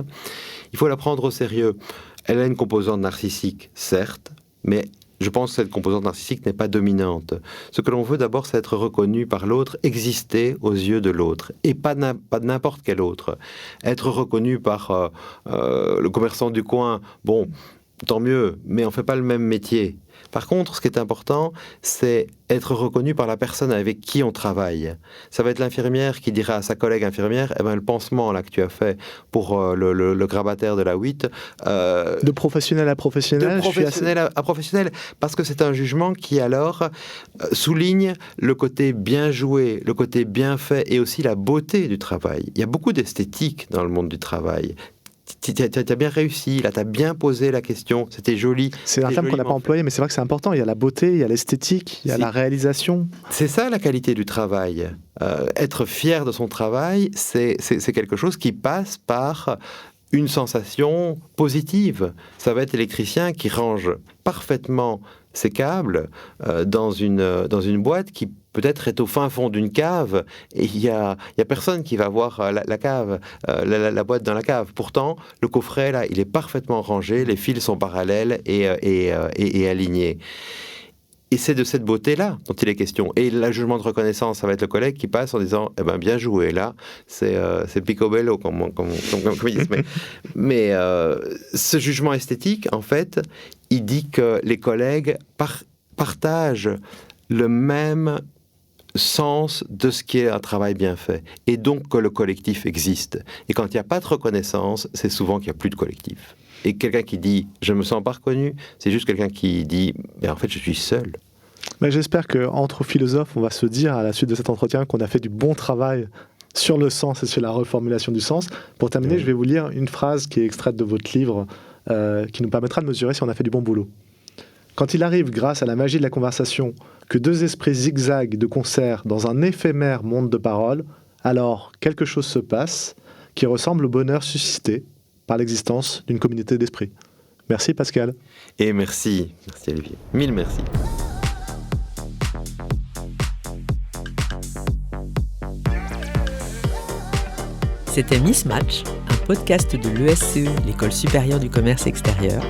il faut la prendre au sérieux. Elle a une composante narcissique, certes, mais je pense que cette composante narcissique n'est pas dominante. Ce que l'on veut d'abord, c'est être reconnu par l'autre, exister aux yeux de l'autre, et pas n'importe quel autre. Être reconnu par le commerçant du coin, bon, tant mieux, mais on ne fait pas le même métier. Par contre, ce qui est important, c'est être reconnu par la personne avec qui on travaille. Ça va être l'infirmière qui dira à sa collègue infirmière, eh ben, le pansement là, que tu as fait pour le grabataire de la 8... de professionnel à professionnel. De professionnel à professionnel, parce que c'est un jugement qui alors souligne le côté bien joué, le côté bien fait, et aussi la beauté du travail. Il y a beaucoup d'esthétique dans le monde du travail. Tu as bien réussi, là, tu as bien posé la question, c'était joli. C'est un terme qu'on n'a pas employé, mais c'est vrai que c'est important. Il y a la beauté, il y a l'esthétique, il y a la réalisation. C'est ça la qualité du travail. Être fier de son travail, c'est quelque chose qui passe par une sensation positive. Ça va être l'électricien qui range parfaitement ses câbles dans une boîte qui peut-être est au fin fond d'une cave, et il y a personne qui va voir la cave, la boîte dans la cave. Pourtant, le coffret, là, il est parfaitement rangé, les fils sont parallèles et alignés. Et c'est de cette beauté-là dont il est question. Et le jugement de reconnaissance, ça va être le collègue qui passe en disant « Eh ben, bien joué, là, c'est picobello, comme ils disent. » Mais ce jugement esthétique, en fait, il dit que les collègues partagent le même sens de ce qui est un travail bien fait, et donc que le collectif existe. Et quand il n'y a pas de reconnaissance, c'est souvent qu'il n'y a plus de collectif. Et quelqu'un qui dit « je me sens pas reconnu », c'est juste quelqu'un qui dit « en fait, je suis seul ». Mais j'espère qu'entre philosophes, on va se dire à la suite de cet entretien qu'on a fait du bon travail sur le sens et sur la reformulation du sens. Pour terminer, je vais vous lire une phrase qui est extraite de votre livre qui nous permettra de mesurer si on a fait du bon boulot. Quand il arrive, grâce à la magie de la conversation, que deux esprits zigzaguent de concert dans un éphémère monde de paroles, alors quelque chose se passe qui ressemble au bonheur suscité par l'existence d'une communauté d'esprits. Merci Pascal. Et merci Olivier. Mille merci. C'était Mismatch, un podcast de l'ESCE, l'École supérieure du commerce extérieur,